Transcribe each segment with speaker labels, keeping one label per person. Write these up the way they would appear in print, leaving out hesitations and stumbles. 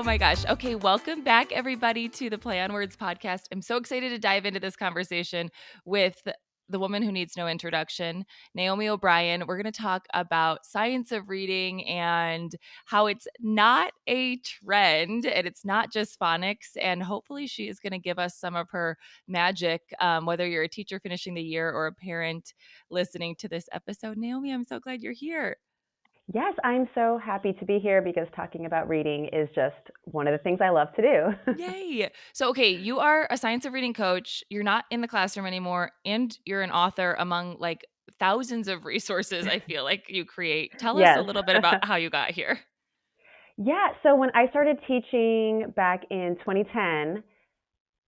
Speaker 1: my gosh. Okay, welcome back, everybody, to the Play on Words podcast. I'm so excited to dive into this conversation with the woman who needs no introduction, Naomi O'Brien. We're going to talk about science of reading and how it's not a trend and it's not just phonics. And hopefully, she is going to give us some of her magic, whether you're a teacher finishing the year or a parent listening to this episode. Naomi, I'm so glad you're here.
Speaker 2: Yes, I'm so happy to be here because talking about reading is just one of the things I love to do.
Speaker 1: Yay. So, okay, you are a science of reading coach. You're not in the classroom anymore, and you're an author among like thousands of resources I feel like you create. Tell us a
Speaker 2: Yes.
Speaker 1: little bit about how you got here.
Speaker 2: Yeah, so when I started teaching back in 2010,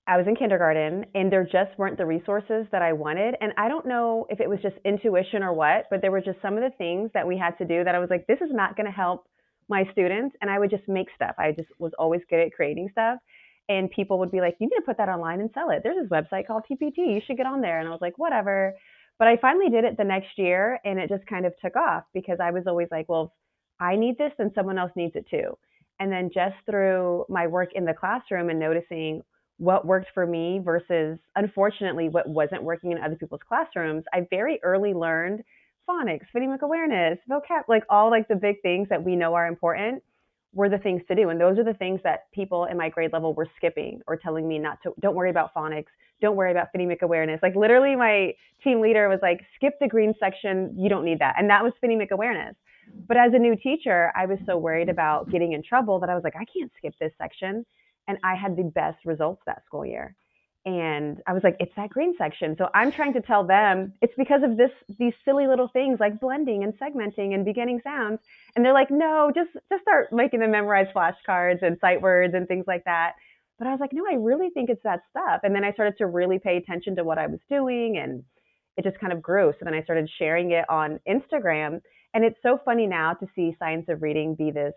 Speaker 2: I was in kindergarten and there just weren't the resources that I wanted. And I don't know if it was just intuition or what, but there were just some of the things that we had to do that I was like, this is not going to help my students. And I would just make stuff. I just was always good at creating stuff. And people would be like, you need to put that online and sell it. There's this website called TPT. You should get on there. And I was like, whatever. But I finally did it the next year and it just kind of took off because I was always like, well, if I need this, then someone else needs it too. And then just through my work in the classroom and noticing what worked for me versus, unfortunately, what wasn't working in other people's classrooms, I very early learned phonics, phonemic awareness, vocab, like all like the big things that we know are important were the things to do. And those are the things that people in my grade level were skipping or telling me not to, don't worry about phonics, don't worry about phonemic awareness. Like literally my team leader was like, skip the green section, you don't need that. And that was phonemic awareness. But as a new teacher, I was so worried about getting in trouble that I was like, I can't skip this section. And I had the best results that school year. And I was like, it's that green section. So I'm trying to tell them it's because of these silly little things like blending and segmenting and beginning sounds. And they're like, no, just start making them memorize flashcards and sight words and things like that. But I was like, no, I really think it's that stuff. And then I started to really pay attention to what I was doing and it just kind of grew. So then I started sharing it on Instagram. And it's so funny now to see science of reading be this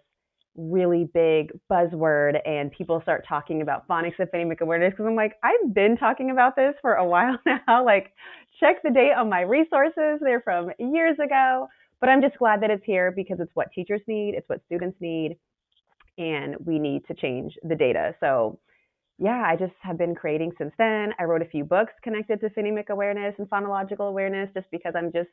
Speaker 2: really big buzzword and people start talking about phonics and phonemic awareness because I'm like, I've been talking about this for a while now. Like, check the date on my resources. They're from years ago. But I'm just glad that it's here because it's what teachers need, it's what students need, and we need to change the data. So yeah, I just have been creating since then. I wrote a few books connected to phonemic awareness and phonological awareness just because I'm just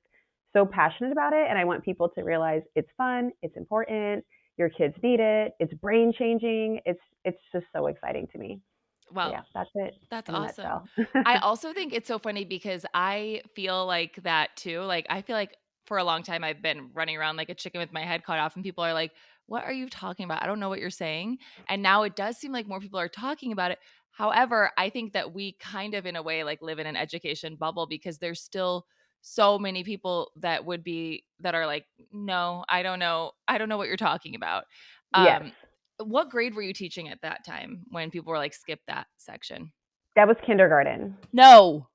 Speaker 2: so passionate about it. And I want people to realize it's fun, it's important, your kids need it, it's brain changing. It's just so exciting to me. So
Speaker 1: Wow,
Speaker 2: yeah, that's it
Speaker 1: that's
Speaker 2: in a
Speaker 1: awesome.
Speaker 2: nutshell.
Speaker 1: I also think it's so funny because I feel like that too. Like, I feel like for a long time I've been running around like a chicken with my head cut off, and people are like, what are you talking about? I don't know what you're saying. And now it does seem like more people are talking about it. However, I think that we kind of, in a way, like live in an education bubble because there's still so many people that would be that are like, no, I don't know. I don't know what you're talking about.
Speaker 2: Yes,
Speaker 1: Um, what grade were you teaching at that time when people were like, skip that section?
Speaker 2: that was kindergarten.
Speaker 1: No.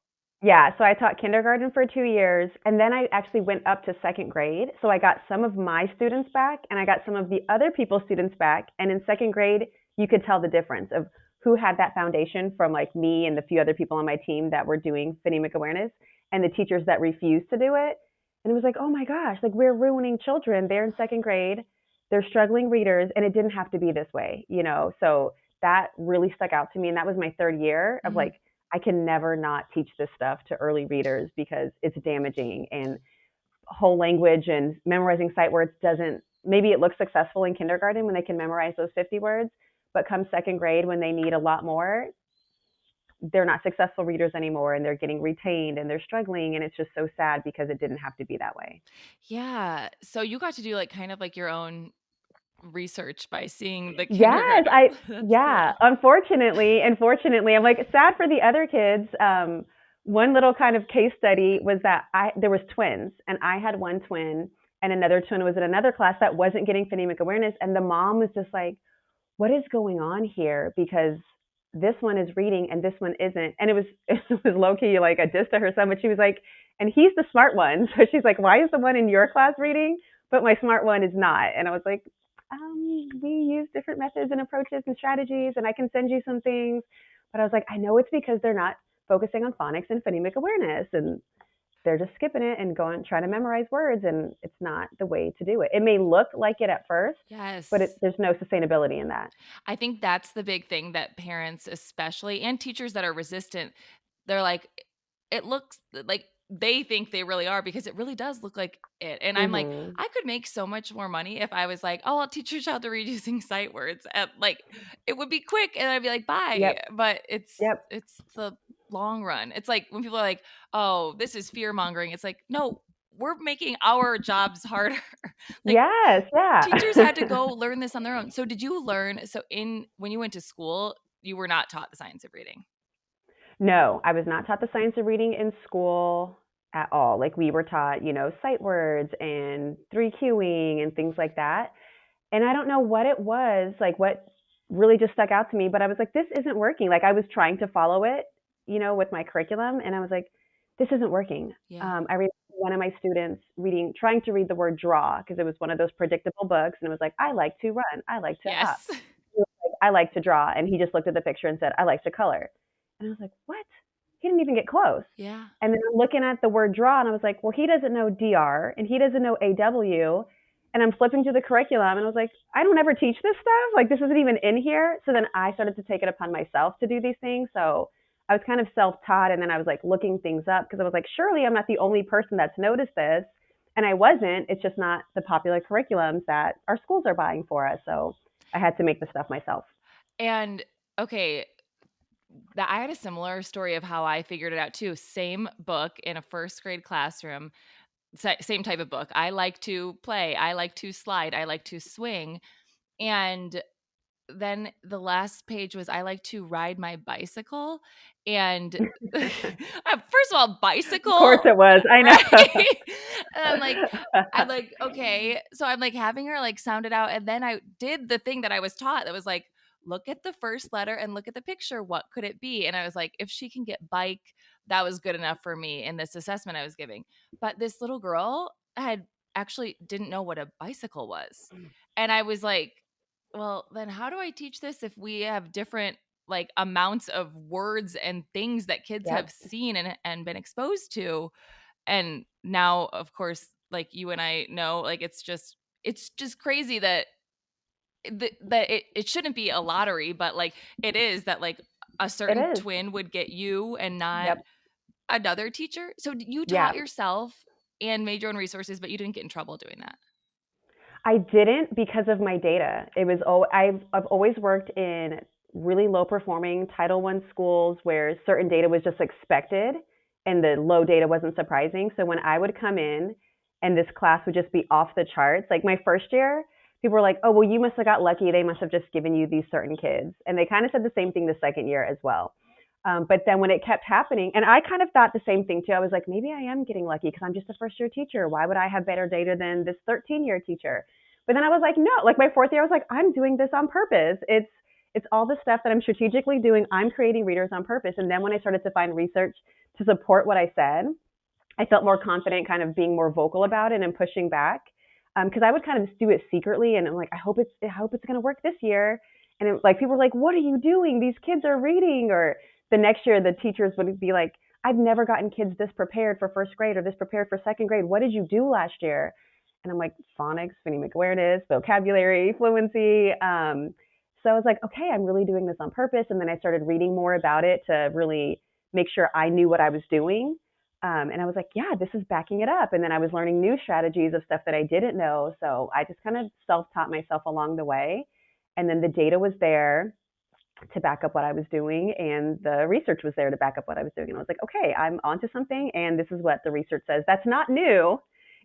Speaker 2: Yeah, so I taught kindergarten for 2 years, and then I actually went up to second grade. So I got some of my students back, and I got some of the other people's students back. And in second grade, you could tell the difference of who had that foundation from like me and the few other people on my team that were doing phonemic awareness, and the teachers that refused to do it. And it was like, oh my gosh, like we're ruining children. They're in second grade, they're struggling readers, and it didn't have to be this way, you know? So that really stuck out to me. And that was my third year of
Speaker 1: Mhm.
Speaker 2: like, I can never not teach this stuff to early readers because it's damaging and whole language and memorizing sight words doesn't, maybe it looks successful in kindergarten when they can memorize those 50 words, but come second grade when they need a lot more, they're not successful readers anymore and they're getting retained and they're struggling. And it's just so sad because it didn't have to be that way.
Speaker 1: Yeah. So you got to do like kind of like your own research by seeing the
Speaker 2: Yes,
Speaker 1: kindergartners. That's
Speaker 2: yeah.
Speaker 1: cool.
Speaker 2: Unfortunately, I'm like sad for the other kids. One little kind of case study was that there was twins, and I had one twin, and another twin was in another class that wasn't getting phonemic awareness, and the mom was just like, "What is going on here?" Because this one is reading and this one isn't, and it was it was low key like a diss to her son, but she was like, "And he's the smart one," so she's like, "Why is the one in your class reading, but my smart one is not?" And I was like, we use different methods and approaches and strategies, and I can send you some things. But I was like, I know it's because they're not focusing on phonics and phonemic awareness. And they're just skipping it and going trying to memorize words, and it's not the way to do it. It may look like it at first, but
Speaker 1: Yes.
Speaker 2: there's no sustainability in that.
Speaker 1: I think that's the big thing that parents, especially, and teachers that are resistant, they're like, it looks like they think they really are because it really does look like it. And I'm like,
Speaker 2: Mhm.
Speaker 1: I could make so much more money if I was like, oh, I'll teach your child to read using sight words. Like, it would be quick, and I'd be like, bye.
Speaker 2: Yep.
Speaker 1: But it's
Speaker 2: Yep.
Speaker 1: it's the long run. It's like when people are like, oh, this is fear mongering. It's like, no, we're making our jobs harder. Like,
Speaker 2: Yes, yeah.
Speaker 1: teachers had to go learn this on their own. So did you learn in when you went to school, you were not taught the science of reading?
Speaker 2: No, I was not taught the science of reading in school at all. Like we were taught, sight words and three cueing and things like that. And I don't know what it was, like what really just stuck out to me, but I was like, this isn't working. Like I was trying to follow it, with my curriculum, and I was like, this isn't working.
Speaker 1: Yeah.
Speaker 2: I remember one of my students trying to read the word draw because it was one of those predictable books, and it was like, I like to run, I like to hop.
Speaker 1: Yes.
Speaker 2: He was like, I like to draw, and he just looked at the picture and said, I like to color. And I was like, what? He didn't even get close.
Speaker 1: Yeah.
Speaker 2: And then I'm looking at the word draw, and I was like, well, he doesn't know DR, and he doesn't know AW. And I'm flipping through the curriculum, and I was like, I don't ever teach this stuff. Like, this isn't even in here. So then I started to take it upon myself to do these things. So I was kind of self-taught, and then I was like looking things up because I was like, surely I'm not the only person that's noticed this. And I wasn't. It's just not the popular curriculums that our schools are buying for us. So I had to make the stuff myself.
Speaker 1: And okay, that I had a similar story of how I figured it out too. Same book in a first grade classroom, same type of book. I like to play, I like to slide, I like to swing. And then the last page was I like to ride my bicycle. And first of all,
Speaker 2: Of course
Speaker 1: bicycle,
Speaker 2: it was. I
Speaker 1: right?
Speaker 2: know.
Speaker 1: And I'm like, okay. So I'm like having her like sound it out. And then I did the thing that I was taught that was like, look at the first letter and look at the picture. What could it be? And I was like, if she can get bike, that was good enough for me in this assessment I was giving. But this little girl had actually didn't know what a bicycle was. And I was like, well, then how do I teach this if we have different like amounts of words and things that kids have
Speaker 2: Yep.
Speaker 1: seen and been exposed to? And now, of course, like you and I know, like it's just crazy that it shouldn't be a lottery, but like it is that like a
Speaker 2: It
Speaker 1: certain
Speaker 2: is.
Speaker 1: twin would get you and not
Speaker 2: Yep.
Speaker 1: another teacher. So you
Speaker 2: Yeah.
Speaker 1: taught yourself and made your own resources, but you didn't get in trouble doing that.
Speaker 2: I didn't because of my data. I've always worked in really low performing Title One schools where certain data was just expected and the low data wasn't surprising. So when I would come in and this class would just be off the charts, like my first year, people were like, "Oh, well, you must have got lucky. They must have just given you these certain kids." And they kind of said the same thing the second year as well. But then when it kept happening, and I kind of thought the same thing too. I was like, maybe I am getting lucky because I'm just a first year teacher. Why would I have better data than this 13-year teacher? But then I was like, no, like my fourth year, I was like, I'm doing this on purpose. It's all the stuff that I'm strategically doing. I'm creating readers on purpose. And then when I started to find research to support what I said, I felt more confident kind of being more vocal about it and pushing back. Because I would kind of do it secretly, and I'm like, I hope it's going to work this year. And like people were like, what are you doing? These kids are reading. Or the next year, the teachers would be like, I've never gotten kids this prepared for first grade or this prepared for second grade. What did you do last year? And I'm like, phonics, phonemic awareness, vocabulary, fluency. So I was like, okay, I'm really doing this on purpose. And then I started reading more about it to really make sure I knew what I was doing. And I was like, yeah, this is backing it up. And then I was learning new strategies of stuff that I didn't know. So I just kind of self-taught myself along the way. And then the data was there to back up what I was doing, and the research was there to back up what I was doing. And I was like, okay, I'm onto something, and this is what the research says. That's not new.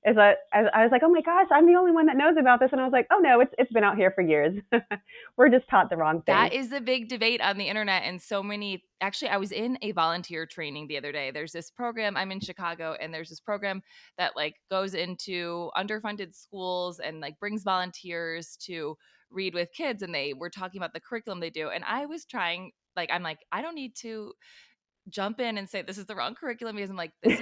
Speaker 2: Is that I was like, oh my gosh, I'm the only one that knows about this, and I was like, oh no, it's been out here for years. We're just taught the wrong things.
Speaker 1: That is the big debate on the internet. And so many, actually, I was in a volunteer training the other day. There's this program, I'm in Chicago, and there's this program that like goes into underfunded schools and like brings volunteers to read with kids. And they were talking about the curriculum they do. And I was trying, like, I'm like, I don't need to jump in and say this is the wrong curriculum because I'm like, this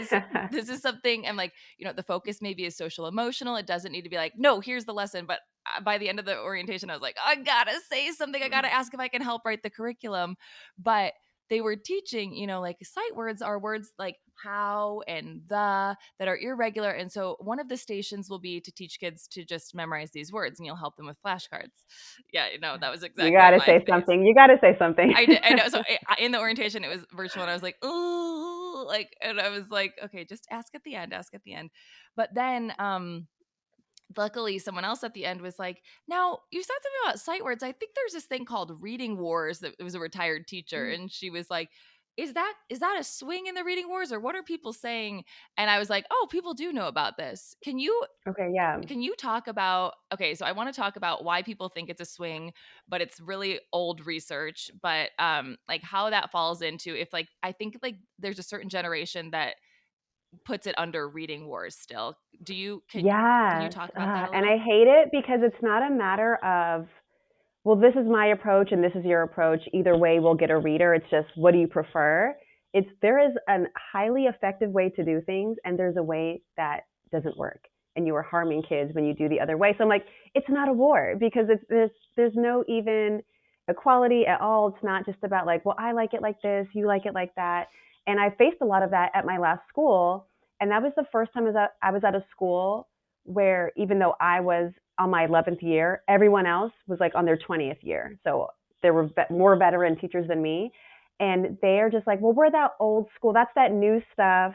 Speaker 1: is something. I'm like, the focus maybe is social emotional. It doesn't need to be like, no, here's the lesson. But by the end of the orientation, I was like, I gotta say something. I gotta ask if I can help write the curriculum. But they were teaching, like sight words are words like how and the that are irregular. And so one of the stations will be to teach kids to just memorize these words, and you'll help them with flashcards. Yeah, no, that was
Speaker 2: You
Speaker 1: exactly
Speaker 2: gotta
Speaker 1: my
Speaker 2: say
Speaker 1: face.
Speaker 2: something. You gotta say something.
Speaker 1: I did. I know. So in the orientation, it was virtual, and I was like, oh, like, and I was like, okay, just ask at the end, ask at the end. But then, luckily, someone else at the end was like, now you said something about sight words. I think there's this thing called reading wars that it was a retired teacher, and she was like, is that a swing in the reading wars, or what are people saying? And I was like, oh, people do know about this.
Speaker 2: Okay, yeah.
Speaker 1: Can you talk about, okay, so I want to talk about why people think it's a swing, but it's really old research, but like how that falls into, if like, I think like there's a certain generation that puts it under reading wars still. Can you
Speaker 2: Yes.
Speaker 1: talk about that a
Speaker 2: And I
Speaker 1: little?
Speaker 2: hate it because it's not a matter of, well, this is my approach and this is your approach. Either way, we'll get a reader. It's just, what do you prefer? There is a highly effective way to do things, and there's a way that doesn't work. And you are harming kids when you do the other way. So I'm like, it's not a war because there's no even equality at all. It's not just about like, well, I like it like this, you like it like that. And I faced a lot of that at my last school. And that was the first time I was at a school where, even though I was on my 11th year, everyone else was like on their 20th year. So there were more veteran teachers than me. And they're just like, well, we're that old school. That's that new stuff.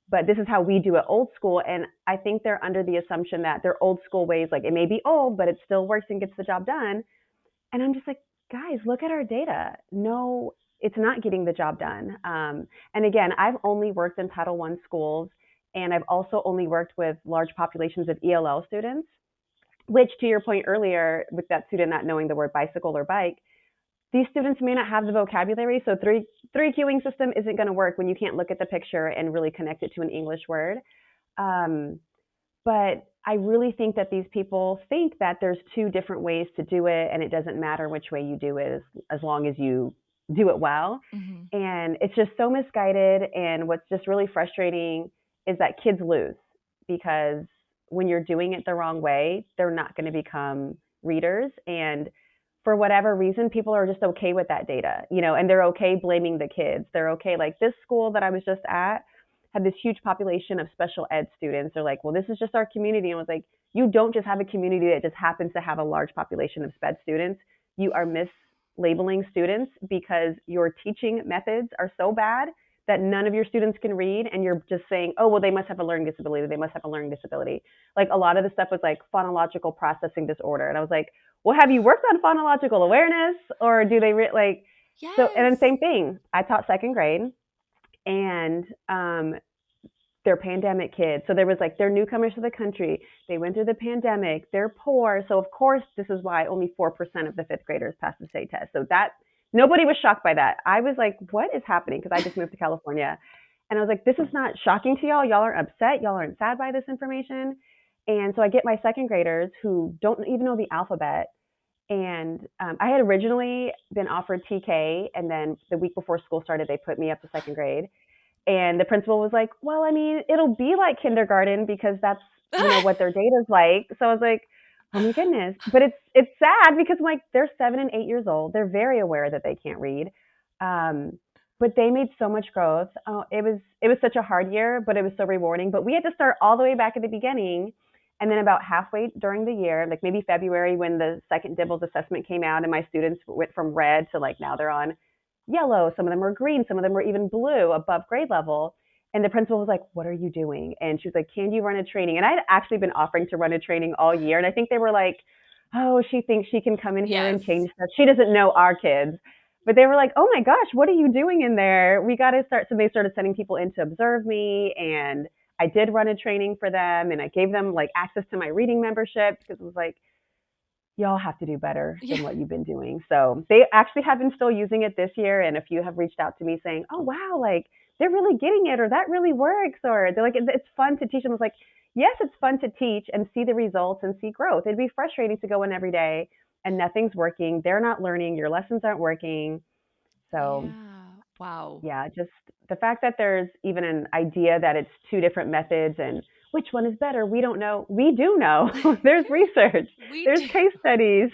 Speaker 2: But this is how we do it old school. And I think they're under the assumption that their old school ways, like it may be old, but it still works and gets the job done. And I'm just like, guys, look at our data. No, it's not getting the job done. And again, I've only worked in Title I schools, and I've also only worked with large populations of ELL students, which, to your point earlier, with that student not knowing the word bicycle or bike, these students may not have the vocabulary. So three cueing system isn't going to work when you can't look at the picture and really connect it to an English word. Um, but I really think that these people think that there's two different ways to do it, and it doesn't matter which way you do it as long as you do it well.
Speaker 1: Mm-hmm.
Speaker 2: And it's just so misguided. And what's just really frustrating is that kids lose, because when you're doing it the wrong way, they're not going to become readers. And for whatever reason, people are just okay with that data, and they're okay blaming the kids. They're okay. Like this school that I was just at had this huge population of special ed students. They're like, well, this is just our community. And I was like, you don't just have a community that just happens to have a large population of sped students. You are mislabeling students because your teaching methods are so bad that none of your students can read, and you're just saying, oh, well, they must have a learning disability. They must have a learning disability. Like a lot of the stuff was like phonological processing disorder. And I was like, well, have you worked on phonological awareness, or do they like, so, and then
Speaker 1: Yes.
Speaker 2: same thing. I taught second grade, and they're pandemic kids. So there was like, they're newcomers to the country. They went through the pandemic. They're poor. So of course, this is why only 4% of the fifth graders passed the state test. So that nobody was shocked by that. I was like, what is happening? Because I just moved to California. And I was like, this is not shocking to y'all. Y'all aren't upset. Y'all aren't sad by this information. And so I get my second graders who don't even know the alphabet. And I had originally been offered TK. And then the week before school started, they put me up to second grade. And the principal was like, well, I mean, it'll be like kindergarten because that's, what their data's like. So I was like, oh my goodness. But it's sad because like they're 7 and 8 years old. They're very aware that they can't read. But they made so much growth. Oh, it was such a hard year, but it was so rewarding. But we had to start all the way back at the beginning. And then about halfway during the year, like maybe February, when the second DIBELS assessment came out and my students went from red to like now they're on yellow, some of them were green, some of them were even blue above grade level. And the principal was like, what are you doing? And she was like, can you run a training? And I had actually been offering to run a training all year. And I think they were like, oh, she thinks she can come in here and
Speaker 1: Yes.
Speaker 2: change stuff. She doesn't know our kids. But they were like, oh my gosh, what are you doing in there? We got to start. So they started sending people in to observe me. And I did run a training for them. And I gave them like access to my reading membership because it was like, y'all have to do better
Speaker 1: Yeah.
Speaker 2: than what you've been doing. So they actually have been still using it this year. And a few have reached out to me saying, oh, wow, like they're really getting it, or that really works. Or they're like, it's fun to teach them. I was like, yes, it's fun to teach and see the results and see growth. It'd be frustrating to go in every day and nothing's working. They're not learning. Your lessons aren't working. So
Speaker 1: Yeah. Wow.
Speaker 2: yeah, just the fact that there's even an idea that it's two different methods and which one is better, we don't know. We do know. There's research,
Speaker 1: We
Speaker 2: there's
Speaker 1: do.
Speaker 2: case studies,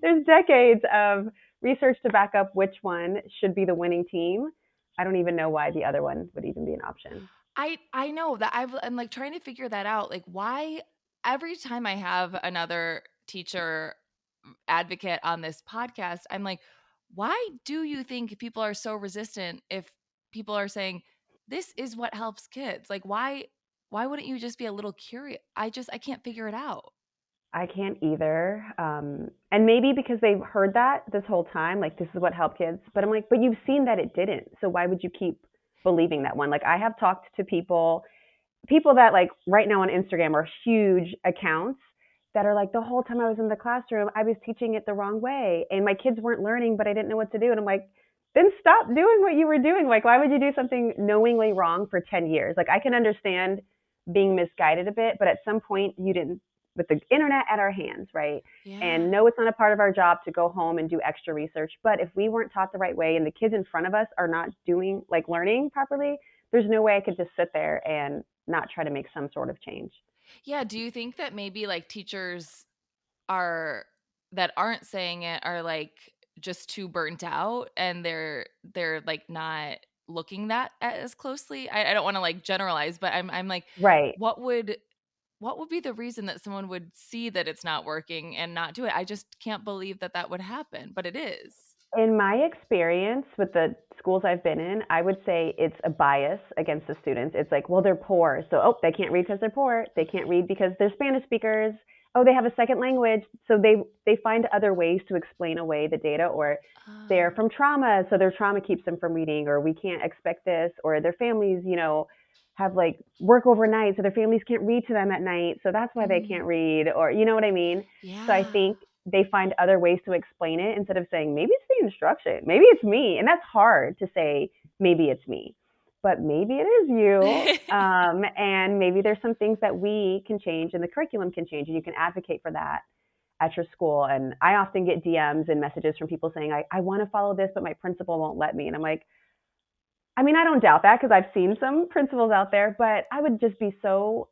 Speaker 2: there's decades of research to back up which one should be the winning team. I don't even know why the other one would even be an option.
Speaker 1: I know that I'm like trying to figure that out. Like why every time I have another teacher advocate on this podcast, I'm like, why do you think people are so resistant if people are saying this is what helps kids? Like why wouldn't you just be a little curious? I can't figure it out.
Speaker 2: I can't either. And maybe because they've heard that this whole time, like this is what helped kids. But I'm like, but you've seen that it didn't. So why would you keep believing that one? Like I have talked to people that like right now on Instagram are huge accounts that are like the whole time I was in the classroom, I was teaching it the wrong way and my kids weren't learning, but I didn't know what to do. And I'm like, then stop doing what you were doing. Like, why would you do something knowingly wrong for 10 years? Like, I can understand being misguided a bit, but at some point you didn't, with the internet at our hands, right?
Speaker 1: Yeah.
Speaker 2: And no, it's not a part of our job to go home and do extra research. But if we weren't taught the right way and the kids in front of us are not doing, like, learning properly, there's no way I could just sit there and not try to make some sort of change.
Speaker 1: Yeah, do you think that maybe like teachers are that aren't saying it are like just too burnt out and they're like not looking that as closely? I don't want to like generalize, but I'm like,
Speaker 2: Right.
Speaker 1: what would what would be the reason that someone would see that it's not working and not do it? I just can't believe that that would happen, but it is.
Speaker 2: In my experience with the schools I've been in, I would say it's a bias against the students. It's like, well, they're poor. So, oh, they can't read because they're poor. They can't read because they're Spanish speakers. Oh, they have a second language. So they find other ways to explain away the data, or they're
Speaker 1: Oh.
Speaker 2: from trauma. So their trauma keeps them from reading, or we can't expect this, or their families, have like work overnight. So their families can't read to them at night. So that's why they
Speaker 1: Mm.
Speaker 2: can't read, or you know what I mean? So I
Speaker 1: Yeah.
Speaker 2: think they find other ways to explain it instead of saying maybe it's the instruction, maybe it's me, and that's hard to say. Maybe it's me, but maybe it is you, and maybe there's some things that we can change and the curriculum can change, and you can advocate for that at your school. And I often get DMs and messages from people saying, I want to follow this, but my principal won't let me. And I'm like, I mean, I don't doubt that because I've seen some principals out there, but I would just be so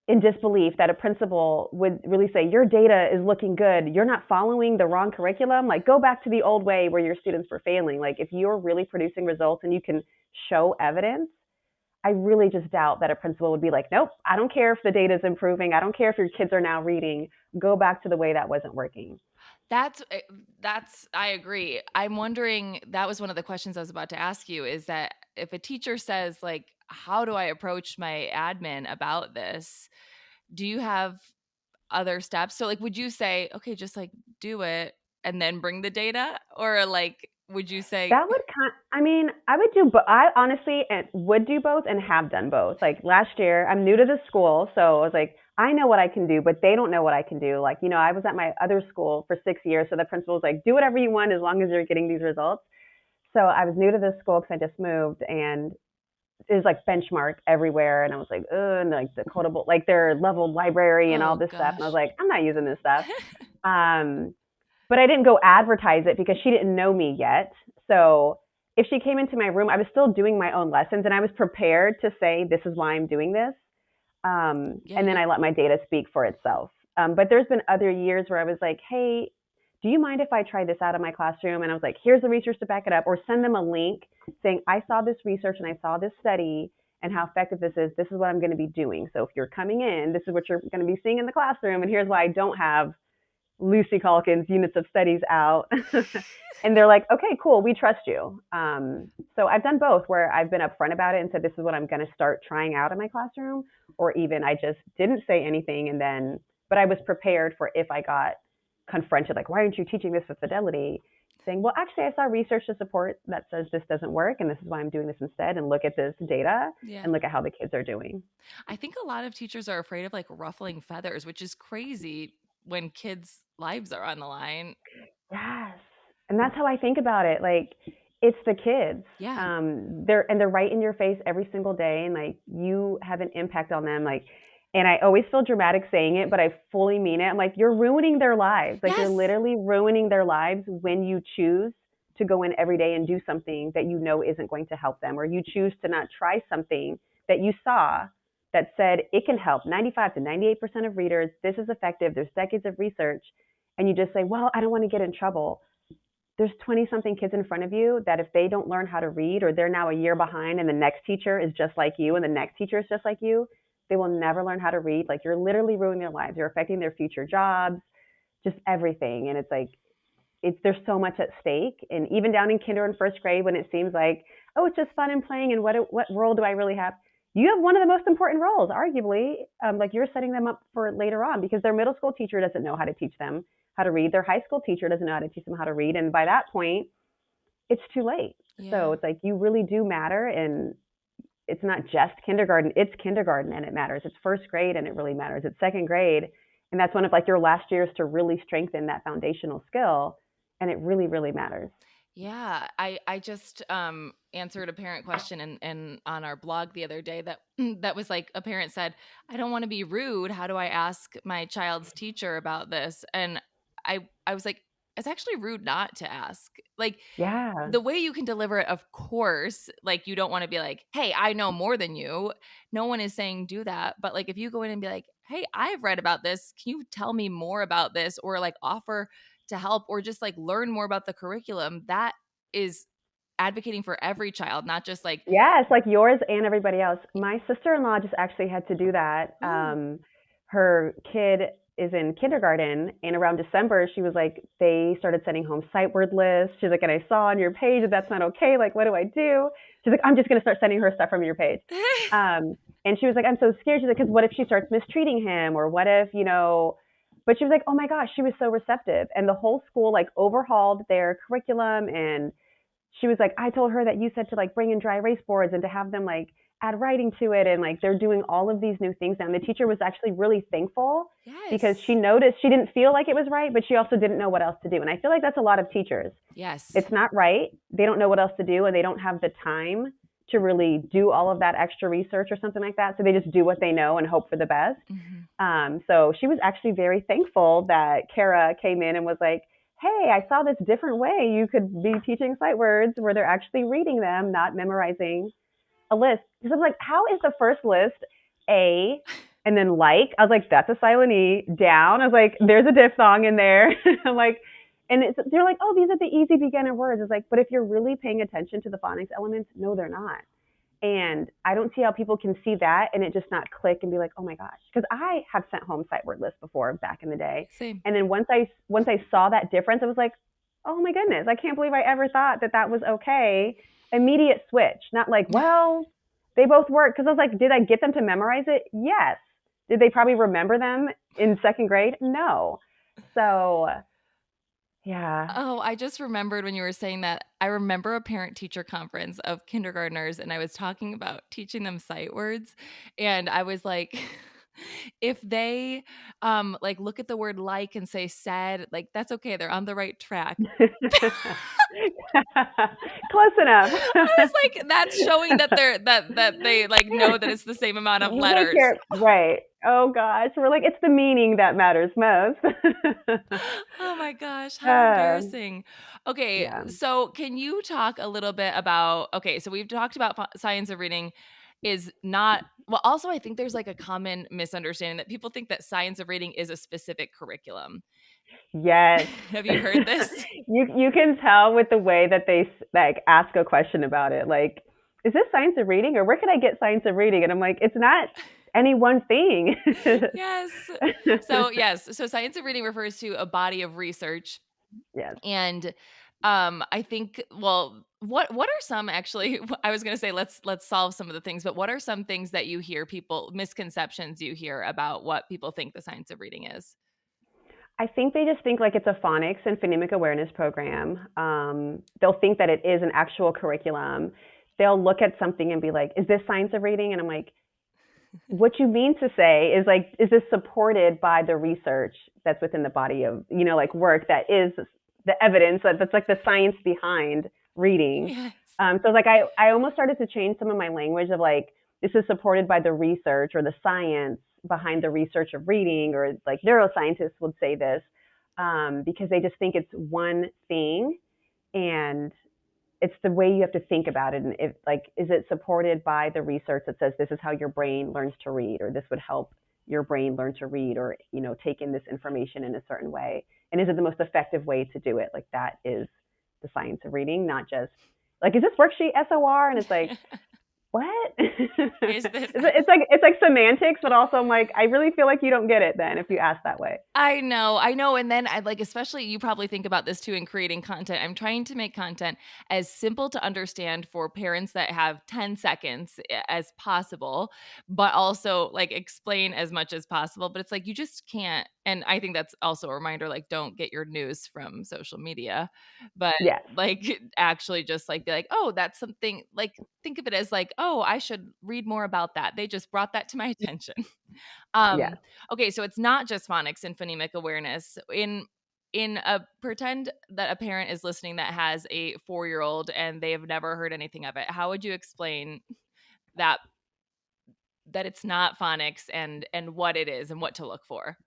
Speaker 2: in disbelief that a principal would really say, your data is looking good. You're not following the wrong curriculum. Like, go back to the old way where your students were failing. Like, if you're really producing results and you can show evidence, I really just doubt that a principal would be like, nope, I don't care if the data is improving. I don't care if your kids are now reading. Go back to the way that wasn't working.
Speaker 1: That's I agree. I'm wondering, that was one of the questions I was about to ask you, is that if a teacher says like, how do I approach my admin about this? Do you have other steps? So like would you say, okay, just like do it and then bring the data, or like would you say
Speaker 2: That would I mean, I would do, but I honestly would do both and have done both. Like last year, I'm new to the school. So I was like, I know what I can do, but they don't know what I can do. Like, I was at my other school for 6 years. So the principal was like, do whatever you want as long as you're getting these results. So I was new to this school because I just moved, and it was like benchmark everywhere. And I was like, and like the codable, like their level library and all
Speaker 1: oh
Speaker 2: this stuff. And I was
Speaker 1: gosh.
Speaker 2: like, I'm not using this stuff. Um, but I didn't go advertise it because she didn't know me yet. So if she came into my room, I was still doing my own lessons and I was prepared to say, this is why I'm doing this.
Speaker 1: Yeah,
Speaker 2: And then
Speaker 1: you
Speaker 2: I let my data speak for itself. But there's been other years where I was like, hey, do you mind if I try this out in my classroom? And I was like, here's the research to back it up, or send them a link saying, I saw this research and I saw this study and how effective this is. This is what I'm going to be doing. So if you're coming in, this is what you're going to be seeing in the classroom. And here's why I don't have Lucy Calkins units of studies out. And they're like, okay, cool, we trust you. So I've done both, where I've been upfront about it and said, this is what I'm going to start trying out in my classroom, or even I just didn't say anything. And then, but I was prepared for if I got confronted, like, why aren't you teaching this with fidelity? Saying, well, actually, I saw research to support that says this doesn't work, and this is why I'm doing this instead. And look at this data
Speaker 1: yeah.
Speaker 2: and look at how the kids are doing.
Speaker 1: I think a lot of teachers are afraid of like ruffling feathers, which is crazy when kids' lives are on the line.
Speaker 2: Yes. And that's how I think about it. Like, it's the kids.
Speaker 1: Yeah.
Speaker 2: They're right in your face every single day, and like you have an impact on them. Like, and I always feel dramatic saying it, but I fully mean it. I'm like, you're ruining their lives. Like, you're
Speaker 1: Yes.
Speaker 2: literally ruining their lives when you choose to go in every day and do something that you know isn't going to help them, or you choose to not try something that you saw that said it can help 95 to 98% of readers. This is effective. There's decades of research, and you just say, well, I don't want to get in trouble. there's 20 something kids in front of you that if they don't learn how to read, or they're now a year behind and the next teacher is just like you and the next teacher is just like you, they will never learn how to read. Like, you're literally ruining their lives. You're affecting their future jobs, just everything. And it's like, there's so much at stake. And even down in kinder and first grade, when it seems like, oh, it's just fun and playing, and what role do I really have? You have one of the most important roles, arguably. Like, you're setting them up for later on, because their middle school teacher doesn't know how to teach them how to read. Their high school teacher doesn't know how to teach them how to read, and by that point, it's too late.
Speaker 1: Yeah.
Speaker 2: So it's like, you really do matter, and it's not just kindergarten. It's kindergarten, and it matters. It's first grade, and it really matters. It's second grade, and that's one of like your last years to really strengthen that foundational skill, and it really, really matters.
Speaker 1: Yeah, I just answered a parent question and on our blog the other day that that was like, a parent said, "I don't want to be rude. How do I ask my child's teacher about this?" And I was like, it's actually rude not to ask. Like,
Speaker 2: Yeah.
Speaker 1: the way you can deliver it, of course, like, you don't want to be like, "Hey, I know more than you." No one is saying do that, but like, if you go in and be like, "Hey, I've read about this. Can you tell me more about this?" or like offer to help, or just like learn more about the curriculum, that is advocating for every child, not just like,
Speaker 2: Yes, like yours and everybody else. My sister-in-law just actually had to do that.
Speaker 1: "Ooh."
Speaker 2: Her kid is in kindergarten, and around December, she was like, they started sending home sight word lists. She's like, and I saw on your page that that's not okay. Like, what do I do? She's like, I'm just going to start sending her stuff from your page. And she was like, I'm so scared. She's like, because what if she starts mistreating him? Or what if, but she was like, oh my gosh, she was so receptive. And the whole school like overhauled their curriculum, and she was like, I told her that you said to like bring in dry erase boards and to have them like add writing to it. And like, they're doing all of these new things now. And the teacher was actually really thankful, because she
Speaker 1: Yes.
Speaker 2: noticed she didn't feel like it was right, but she also didn't know what else to do. And I feel like that's a lot of teachers.
Speaker 1: Yes.
Speaker 2: It's not right. They don't know what else to do, and they don't have the time to really do all of that extra research or something like that. So they just do what they know and hope for the best.
Speaker 1: Mhm.
Speaker 2: So she was actually very thankful that Kara came in and was like, hey, I saw this different way you could be teaching sight words where they're actually reading them, not memorizing a list. Because I'm like, how is the first list A and then like? I was like, that's a silent E. Down. I was like, there's a diphthong in there. I'm like, and they're like, oh, these are the easy beginner words. It's like, but if you're really paying attention to the phonics elements, no, they're not. And I don't see how people can see that and it just not click and be like, oh my gosh. Because I have sent home sight word lists before back in the day.
Speaker 1: Same.
Speaker 2: And then once I saw that difference, I was like, oh my goodness, I can't believe I ever thought that that was okay. Immediate switch, not like, well, they both work. Because I was like, did I get them to memorize it? Yes. Did they probably remember them in second grade? No. So yeah.
Speaker 1: Oh, I just remembered when you were saying that. I remember a parent teacher conference of kindergartners, and I was talking about teaching them sight words. And I was like, if they like look at the word like and say said, like, that's okay. They're on the right track.
Speaker 2: Close enough.
Speaker 1: I was like, that's showing that that they like know that it's the same amount of
Speaker 2: You take
Speaker 1: letters.
Speaker 2: care, right. Oh gosh, we're like, it's the meaning that matters most.
Speaker 1: Oh my gosh, how
Speaker 2: uh,
Speaker 1: embarrassing. Okay,
Speaker 2: yeah.
Speaker 1: so can you talk a little bit about, okay, so we've talked about science of reading is not, well, also I think there's like a common misunderstanding that people think that science of reading is a specific curriculum.
Speaker 2: Yes.
Speaker 1: Have you heard this?
Speaker 2: You can tell with the way that they like ask a question about it. Like, is this science of reading, or where can I get science of reading? And I'm like, it's not any one thing.
Speaker 1: Yes. So, yes, so science of reading refers to a body of research.
Speaker 2: Yes.
Speaker 1: And I think, well, what are some, actually, I was going to say let's solve some of the things, but what are some things that you hear, people misconceptions you hear about what people think the science of reading is?
Speaker 2: I think they just think like it's a phonics and phonemic awareness program. They'll think that it is an actual curriculum. They'll look at something and be like, is this science of reading? And I'm like, what you mean to say is like, is this supported by the research that's within the body of, like work that is the evidence that's like the science behind reading.
Speaker 1: Yes.
Speaker 2: So like I almost started to change some of my language of like, this is supported by the research or the science behind the research of reading, or like neuroscientists would say this, because they just think it's one thing, and it's the way you have to think about it. And if like, is it supported by the research that says this is how your brain learns to read, or this would help your brain learn to read, or take in this information in a certain way, and is it the most effective way to do it? Like, that is the science of reading, not just like, is this worksheet SOR? And it's like, what?
Speaker 1: Is this
Speaker 2: It's like semantics, but also I'm like, I really feel like you don't get it then if you ask that way.
Speaker 1: I know. And then I like, especially you probably think about this too in creating content. I'm trying to make content as simple to understand for parents that have 10 seconds as possible, but also like explain as much as possible. But it's like, you just can't. And I think that's also a reminder, like, don't get your news from social media, but
Speaker 2: Yes.
Speaker 1: like actually just like be like, oh, that's something like, think of it as like, oh, I should read more about that. They just brought that to my attention.
Speaker 2: Yes.
Speaker 1: Um, okay, so it's not just phonics and phonemic awareness. In a pretend that a parent is listening that has a 4-year-old and they have never heard anything of it. How would you explain that it's not phonics and what it is and what to look for?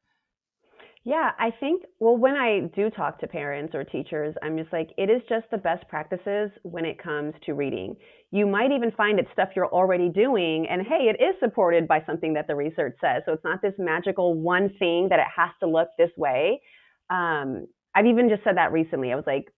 Speaker 2: Yeah, I think, well, when I do talk to parents or teachers, I'm just like, it is just the best practices when it comes to reading. You might even find it's stuff you're already doing, and hey, it is supported by something that the research says. So it's not this magical one thing that it has to look this way. I've even just said that recently. I was like,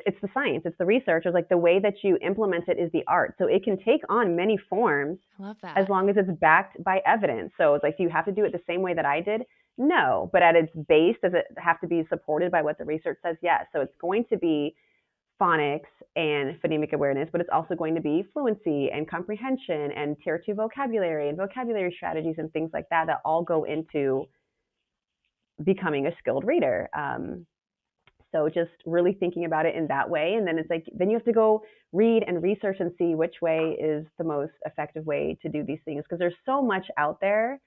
Speaker 2: it's the science, it's the research. I was like, the way that you implement it is the art. So it can take on many forms
Speaker 1: I love
Speaker 2: as
Speaker 1: that.
Speaker 2: long as it's backed by evidence. So it's like, do you have to do it the same way that I did? No, but at its base, does it have to be supported by what the research says? Yes. So it's going to be phonics and phonemic awareness, but it's also going to be fluency and comprehension and tier 2 vocabulary and vocabulary strategies and things like that that all go into becoming a skilled reader. So just really thinking about it in that way. And then it's like, then you have to go read and research and see which way is the most effective way to do these things because there's so much out there.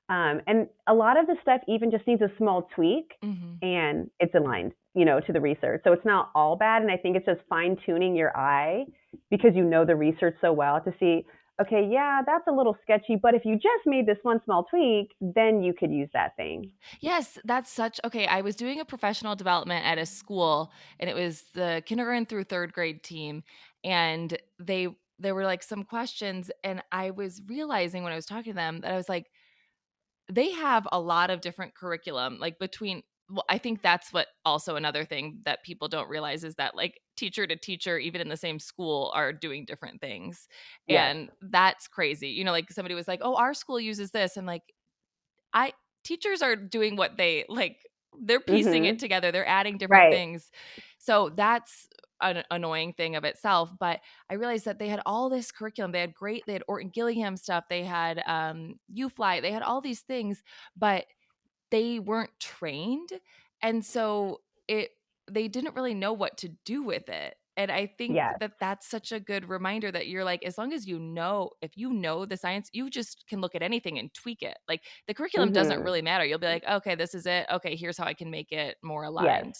Speaker 2: And a lot of the stuff even just needs a small tweak
Speaker 1: Hmm.
Speaker 2: and it's aligned, to the research. So it's not all bad. And I think it's just fine tuning your eye because you know the research so well to see, okay, yeah, that's a little sketchy, but if you just made this one small tweak, then you could use that thing.
Speaker 1: Yes, that's such okay. I was doing a professional development at a school and it was the kindergarten through third grade team. And there were like some questions. And I was realizing when I was talking to them that I was like, they have a lot of different curriculum, like between well, I think that's what also another thing that people don't realize is that like teacher to teacher, even in the same school, are doing different things.
Speaker 2: Yes.
Speaker 1: And that's crazy. Like somebody was like, oh, our school uses this. And like, I teachers are doing what they like, they're piecing it
Speaker 2: Mm-hmm.
Speaker 1: together, they're adding different
Speaker 2: Right.
Speaker 1: things. So that's an annoying thing of itself. But I realized that they had all this curriculum. They had Orton Gillingham stuff, they had UFly, they had all these things, but they weren't trained. And so it they didn't really know what to do with it. And I think
Speaker 2: Yes.
Speaker 1: that that's such a good reminder that you're like, as long as if you know the science, you just can look at anything and tweak it. Like the curriculum doesn't
Speaker 2: Mm-hmm.
Speaker 1: really matter. You'll be like, okay, this is it. Okay, here's how I can make it more
Speaker 2: Yes.
Speaker 1: aligned.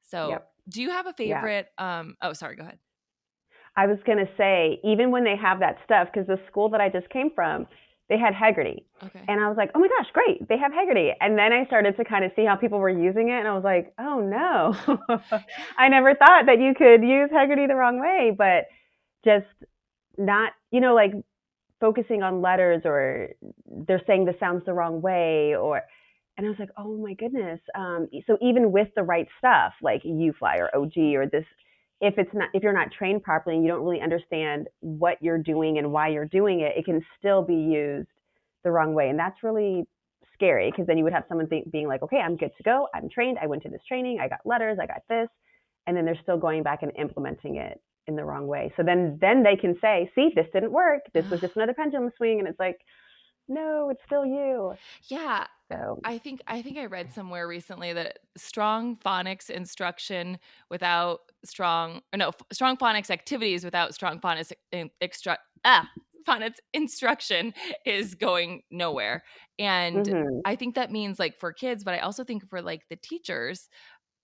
Speaker 1: So
Speaker 2: Yep.
Speaker 1: do you have a
Speaker 2: Yeah.
Speaker 1: favorite? Oh, sorry, go ahead.
Speaker 2: I was going to say, even when they have that stuff, because the school that I just came from, they had Haggerty.
Speaker 1: Okay.
Speaker 2: And I was like, oh my gosh, great, they have Haggerty. And then I started to kind of see how people were using it. And I was like, oh no,
Speaker 1: Yeah.
Speaker 2: I never thought that you could use Haggerty the wrong way, but just not, like focusing on letters or they're saying the sounds the wrong way or, and I was like, oh my goodness. So even with the right stuff like UFly or OG or this, if you're not trained properly and you don't really understand what you're doing and why you're doing it, it can still be used the wrong way. And that's really scary because then you would have someone being like, okay, I'm good to go. I'm trained. I went to this training. I got letters. I got this. And then they're still going back and implementing it in the wrong way. So then they can say, see, this didn't work. This was just another pendulum swing. And it's like, no, it's still you.
Speaker 1: Yeah.
Speaker 2: So,
Speaker 1: I think I read somewhere recently that strong phonics instruction without strong or no strong phonics activities without strong phonics phonics instruction is going nowhere. And
Speaker 2: mm-hmm.
Speaker 1: I think that means like for kids, but I also think for like the teachers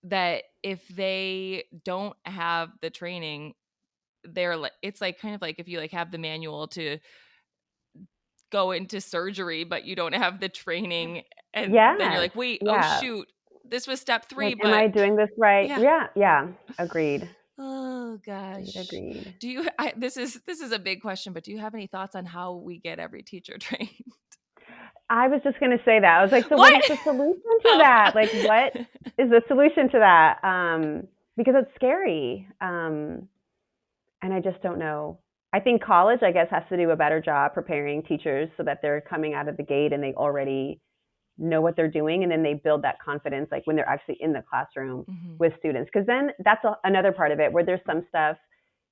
Speaker 1: that if they don't have the training, they're like it's like kind of like if you like have the manual to go into surgery, but you don't have the training. And then you're
Speaker 2: Yes.
Speaker 1: like, wait, oh,
Speaker 2: Yeah.
Speaker 1: shoot, this was step three,
Speaker 2: Am
Speaker 1: but
Speaker 2: I doing this right?
Speaker 1: yeah.
Speaker 2: Yeah. Yeah. Agreed.
Speaker 1: Oh
Speaker 2: Agreed.
Speaker 1: gosh.
Speaker 2: Agreed.
Speaker 1: This is a big question, but do you have any thoughts on how we get every teacher trained?
Speaker 2: I was just going to say that. I was like, so what
Speaker 1: What?
Speaker 2: is the solution to
Speaker 1: Oh.
Speaker 2: that? Like, what is the solution to that? because it's scary. And I just don't know. I think college, I guess, has to do a better job preparing teachers so that they're coming out of the gate and they already know what they're doing, and then they build that confidence like when they're actually in the classroom
Speaker 1: Hmm.
Speaker 2: with students, because then that's another part of it where there's some stuff,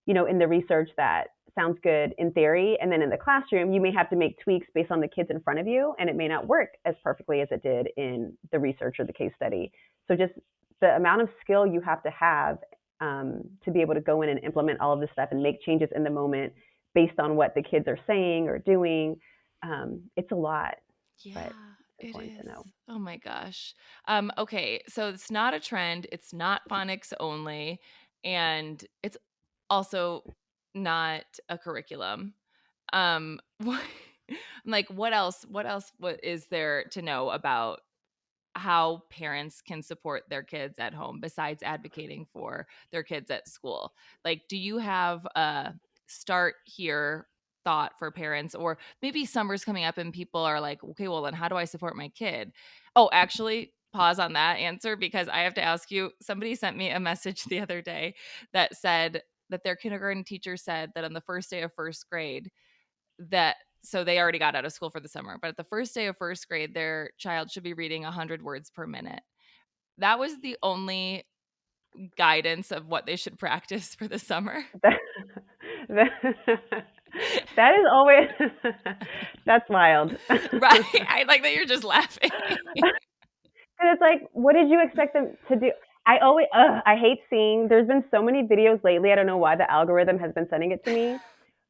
Speaker 2: in the research that sounds good in theory, and then in the classroom you may have to make tweaks based on the kids in front of you, and it may not work as perfectly as it did in the research or the case study. So just the amount of skill you have to be able to go in and implement all of this stuff and make changes in the moment based on what the kids are saying or doing, it's a lot, but
Speaker 1: Yeah,
Speaker 2: it's
Speaker 1: it
Speaker 2: important to
Speaker 1: is.
Speaker 2: know.
Speaker 1: Oh my gosh. Okay, so it's not a trend, it's not phonics only, and it's also not a curriculum. What, like what is there to know about how parents can support their kids at home besides advocating for their kids at school? Like, do you have a start here thought for parents? Or maybe summer's coming up and people are like, okay, well, then how do I support my kid? Oh, actually, pause on that answer because I have to ask you. Somebody sent me a message the other day that said that their kindergarten teacher said that on the first day of first grade, that so they already got out of school for the summer, but at the first day of first grade their child should be reading 100 words per minute. That was the only guidance of what they should practice for the summer.
Speaker 2: that, that is always that's wild.
Speaker 1: Right, I like that you're just laughing.
Speaker 2: And it's like, what did you expect them to do? I hate seeing. There's been so many videos lately. I don't know why the algorithm has been sending it to me,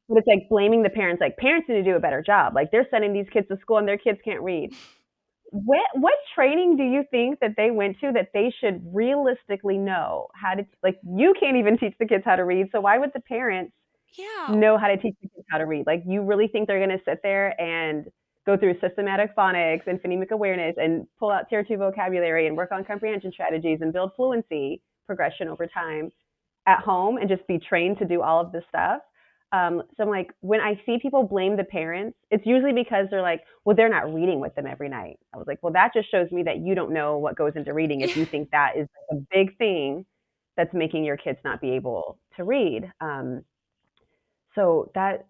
Speaker 2: but it's like blaming the parents. Like parents need to do a better job. Like they're sending these kids to school and their kids can't read. What training do you think that they went to that they should realistically know how to, like, you can't even teach the kids how to read, so why would the parents
Speaker 1: Yeah.
Speaker 2: know how to teach the kids how to read? Like, you really think they're going to sit there and go through systematic phonics and phonemic awareness and pull out tier 2 vocabulary and work on comprehension strategies and build fluency progression over time at home and just be trained to do all of this stuff? So I'm like, when I see people blame the parents, it's usually because they're like, well, they're not reading with them every night. I was like, well, that just shows me that you don't know what goes into reading if you think that is a big thing that's making your kids not be able to read. So that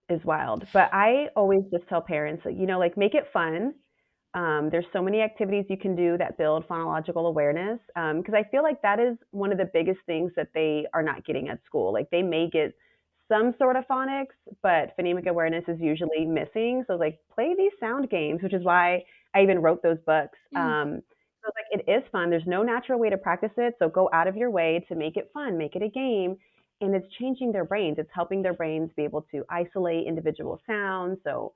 Speaker 2: is wild. But I always just tell parents, like make it fun. There's so many activities you can do that build phonological awareness, because I feel like that is one of the biggest things that they are not getting at school. Like they may get some sort of phonics, but phonemic awareness is usually missing. So like play these sound games, which is why I even wrote those books.
Speaker 1: Mm.
Speaker 2: So like it is fun. There's no natural way to practice it. So go out of your way to make it fun, make it a game. And it's changing their brains. It's helping their brains be able to isolate individual sounds. So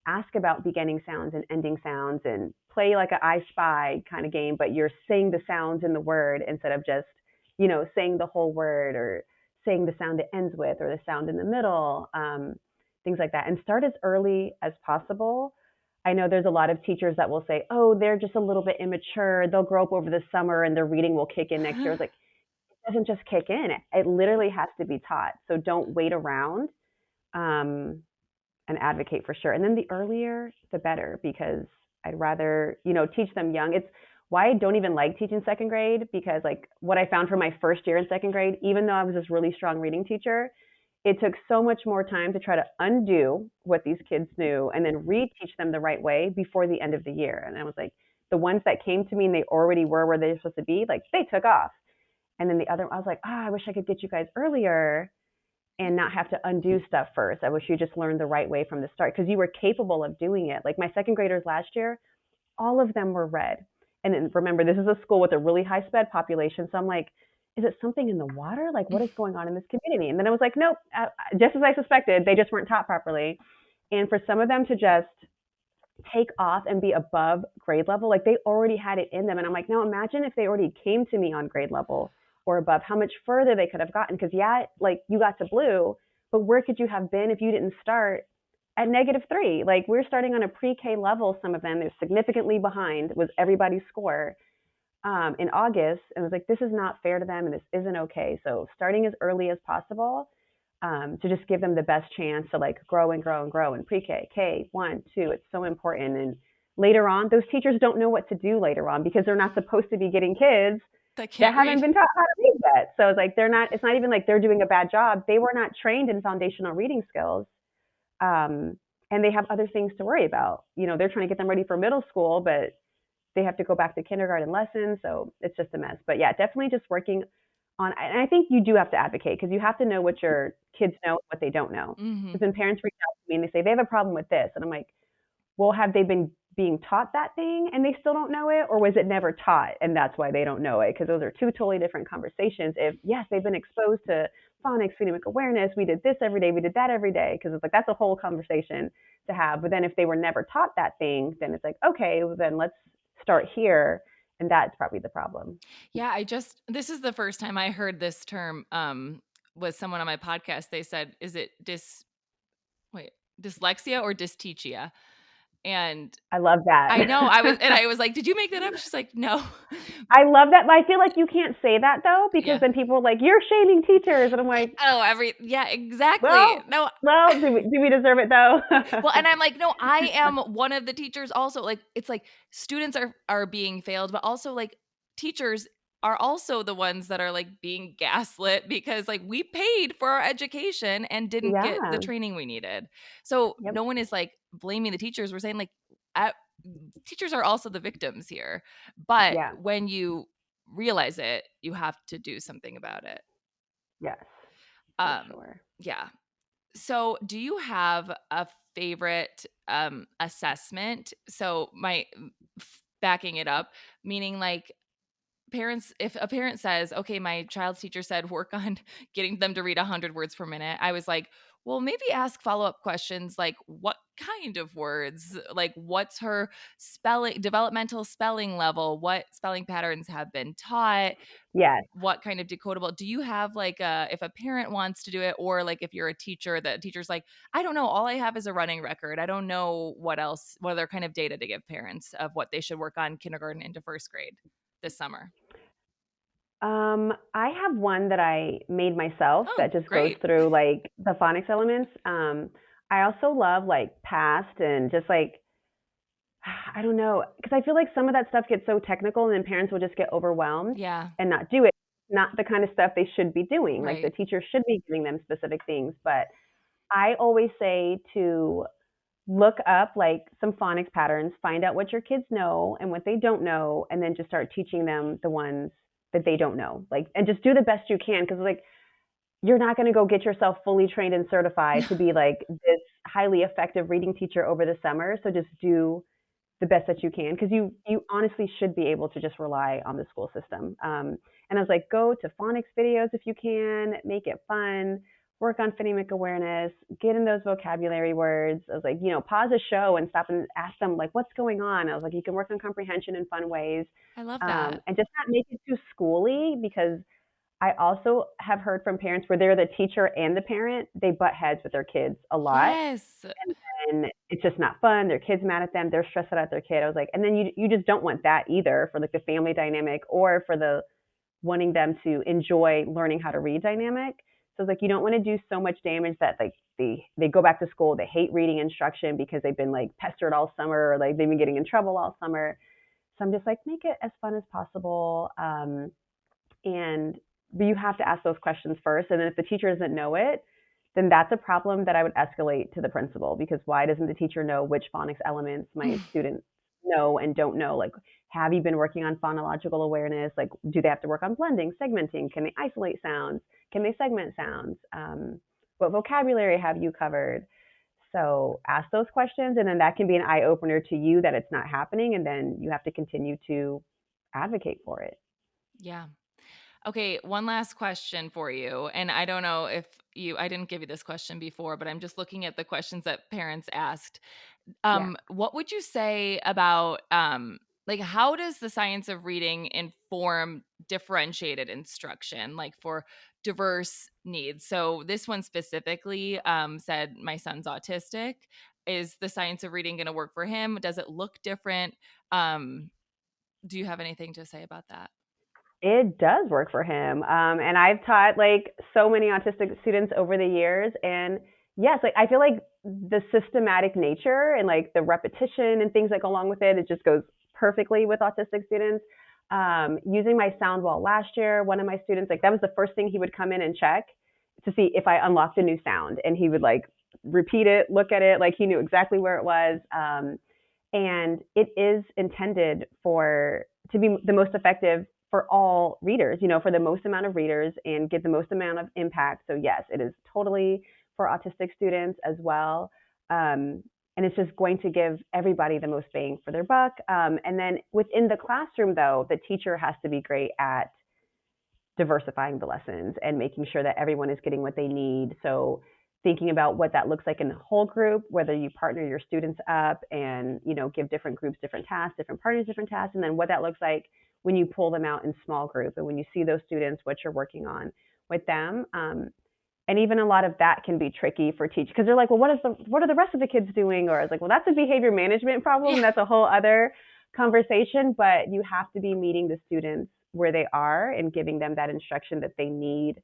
Speaker 2: ask about beginning sounds and ending sounds and play like a I Spy kind of game, but you're saying the sounds in the word instead of just, saying the whole word or saying the sound it ends with or the sound in the middle, things like that. And start as early as possible. I know there's a lot of teachers that will say, oh, they're just a little bit immature. They'll grow up over the summer and their reading will kick in next year. It's like, it doesn't just kick in. It literally has to be taught. So don't wait around. And advocate for sure. And then the earlier, the better, because I'd rather, teach them young. It's why I don't even like teaching second grade, because like what I found for my first year in second grade, even though I was this really strong reading teacher, it took so much more time to try to undo what these kids knew and then reteach them the right way before the end of the year. And I was like, the ones that came to me and they already were where they're supposed to be, like they took off. And then the other, I was like, I wish I could get you guys earlier and not have to undo stuff first. I wish you just learned the right way from the start because you were capable of doing it. Like my second graders last year, all of them were read. And then remember, this is a school with a really high sped population. So I'm like, is it something in the water? Like, what is going on in this community? And then I was like, nope, just as I suspected, they just weren't taught properly. And for some of them to just take off and be above grade level, like they already had it in them. And I'm like, now imagine if they already came to me on grade level or above, how much further they could have gotten. Because yeah, like you got to blue, but where could you have been if you didn't start at -3? Like we're starting on a pre-K level. Some of them they're significantly behind was everybody's score in August, and I was like, this is not fair to them, and this isn't okay. So starting as early as possible, to just give them the best chance to like grow and grow and grow in pre-K, K1, 2. It's so important. And later on, those teachers don't know what to do later on because they're not supposed to be getting kids
Speaker 1: That
Speaker 2: that
Speaker 1: can't
Speaker 2: haven't
Speaker 1: read.
Speaker 2: been taught how to read yet. So it's like it's not even like they're doing a bad job. They were not trained in foundational reading skills. Um, and they have other things to worry about. They're trying to get them ready for middle school, but they have to go back to kindergarten lessons. So it's just a mess. But yeah, definitely just working on, and I think you do have to advocate because you have to know what your kids know, what they don't know.
Speaker 1: Hmm.
Speaker 2: Because when parents reach out to me and they say they have a problem with this, and I'm like, well, have they been being taught that thing and they still don't know it? Or was it never taught and that's why they don't know it? Because those are two totally different conversations. If, yes, they've been exposed to phonics, phonemic awareness, we did this every day, we did that every day, because it's like that's a whole conversation to have. But then if they were never taught that thing, then it's like, okay, well, then let's start here. And that's probably the problem.
Speaker 1: Yeah, this is the first time I heard this term was someone on my podcast. They said, is it wait, dyslexia or dystechia? And
Speaker 2: I love that.
Speaker 1: I know I was like, did you make that up? She's like, no.
Speaker 2: I love that. But I feel like you can't say that though, because
Speaker 1: Yeah.
Speaker 2: then people are like, you're shaming teachers. And I'm like,
Speaker 1: Yeah, exactly.
Speaker 2: well,
Speaker 1: No.
Speaker 2: do we deserve it though?
Speaker 1: Well, and I'm like, no, I am one of the teachers also. Like, it's like students are being failed, but also like teachers are also the ones that are like being gaslit because like we paid for our education and didn't get the
Speaker 2: Yeah.
Speaker 1: training we needed. So
Speaker 2: Yep.
Speaker 1: no one is like blaming the teachers. We're saying like at, teachers are also the victims here. But
Speaker 2: Yeah.
Speaker 1: when you realize it, you have to do something about it.
Speaker 2: Yes. For
Speaker 1: Um,
Speaker 2: sure.
Speaker 1: yeah. So, do you have a favorite assessment? So, backing it up, meaning like parents, if a parent says, okay, my child's teacher said work on getting them to read 100 words per minute, I was like, well, maybe ask follow-up questions like what kind of words, like what's her spelling, developmental spelling level, what spelling patterns have been taught,
Speaker 2: Yes.
Speaker 1: what kind of decodable. Do you have like a, if a parent wants to do it, or like if you're a teacher, the teacher's like, I don't know, all I have is a running record, I don't know what other kind of data to give parents of what they should work on kindergarten into first grade this summer?
Speaker 2: I have one that I made myself
Speaker 1: Oh,
Speaker 2: that just goes
Speaker 1: great.
Speaker 2: through like the phonics elements. I also love like past and just like I don't know, because I feel like some of that stuff gets so technical and then parents will just get overwhelmed
Speaker 1: Yeah,
Speaker 2: and not do it. Not the kind of stuff they should be doing. Like the
Speaker 1: right.
Speaker 2: teacher should be giving them specific things. But I always say to look up like some phonics patterns, find out what your kids know and what they don't know, and then just start teaching them the ones that they don't know. Like, and just do the best you can, because like you're not going to go get yourself fully trained and certified to be like this highly effective reading teacher over the summer. So just do the best that you can, because you honestly should be able to just rely on the school system. And I was like, go to phonics videos if you can, make it fun, work on phonemic awareness, get in those vocabulary words. I was like, pause a show and stop and ask them like, what's going on? I was like, you can work on comprehension in fun ways,
Speaker 1: I love that.
Speaker 2: and just not make it too schooly, because I also have heard from parents where they're the teacher and the parent, they butt heads with their kids a lot,
Speaker 1: Yes.
Speaker 2: and it's just not fun. Their kid's mad at them. They're stressed out at their kid. I was like, and then you just don't want that either for like the family dynamic or for the wanting them to enjoy learning how to read dynamic. So it's like you don't want to do so much damage that like they go back to school, they hate reading instruction because they've been like pestered all summer or like they've been getting in trouble all summer. So I'm just like, make it as fun as possible. And but you have to ask those questions first. And then if the teacher doesn't know it, then that's a problem that I would escalate to the principal, because why doesn't the teacher know which phonics elements my students know and don't know? Like, have you been working on phonological awareness? Like, do they have to work on blending, segmenting? Can they isolate sounds? Can they segment sounds? What vocabulary have you covered? So ask those questions, and then that can be an eye opener to you that it's not happening, and then you have to continue to advocate for it.
Speaker 1: Yeah. Okay, one last question for you. And I don't know if I didn't give you this question before, but I'm just looking at the questions that parents asked.
Speaker 2: Yeah.
Speaker 1: What would you say about like how does the science of reading inform differentiated instruction, like for diverse needs? So this one specifically said my son's autistic. Is the science of reading going to work for him? Does it look different? Um, do you have anything to say about that?
Speaker 2: It does work for him. And I've taught like so many autistic students over the years. And yes, like I feel like the systematic nature and like the repetition and things that go along with it, it just goes perfectly with autistic students. using my sound wall last year, one of my students, like that was the first thing he would come in and check to see if I unlocked a new sound. And he would like repeat it, look at it, like he knew exactly where it was. And it is intended to be the most effective for all readers, for the most amount of readers and get the most amount of impact. So yes, it is totally for autistic students as well. And it's just going to give everybody the most bang for their buck. And then within the classroom, though, the teacher has to be great at diversifying the lessons and making sure that everyone is getting what they need. So thinking about what that looks like in the whole group, whether you partner your students up and, give different groups different tasks, different partners different tasks, and then what that looks like when you pull them out in small group and when you see those students, what you're working on with them. And even a lot of that can be tricky for teachers because they're like, well, what are the rest of the kids doing? Or it's like, well, that's a behavior management problem.
Speaker 1: Yeah.
Speaker 2: That's a whole other conversation, but you have to be meeting the students where they are and giving them that instruction that they need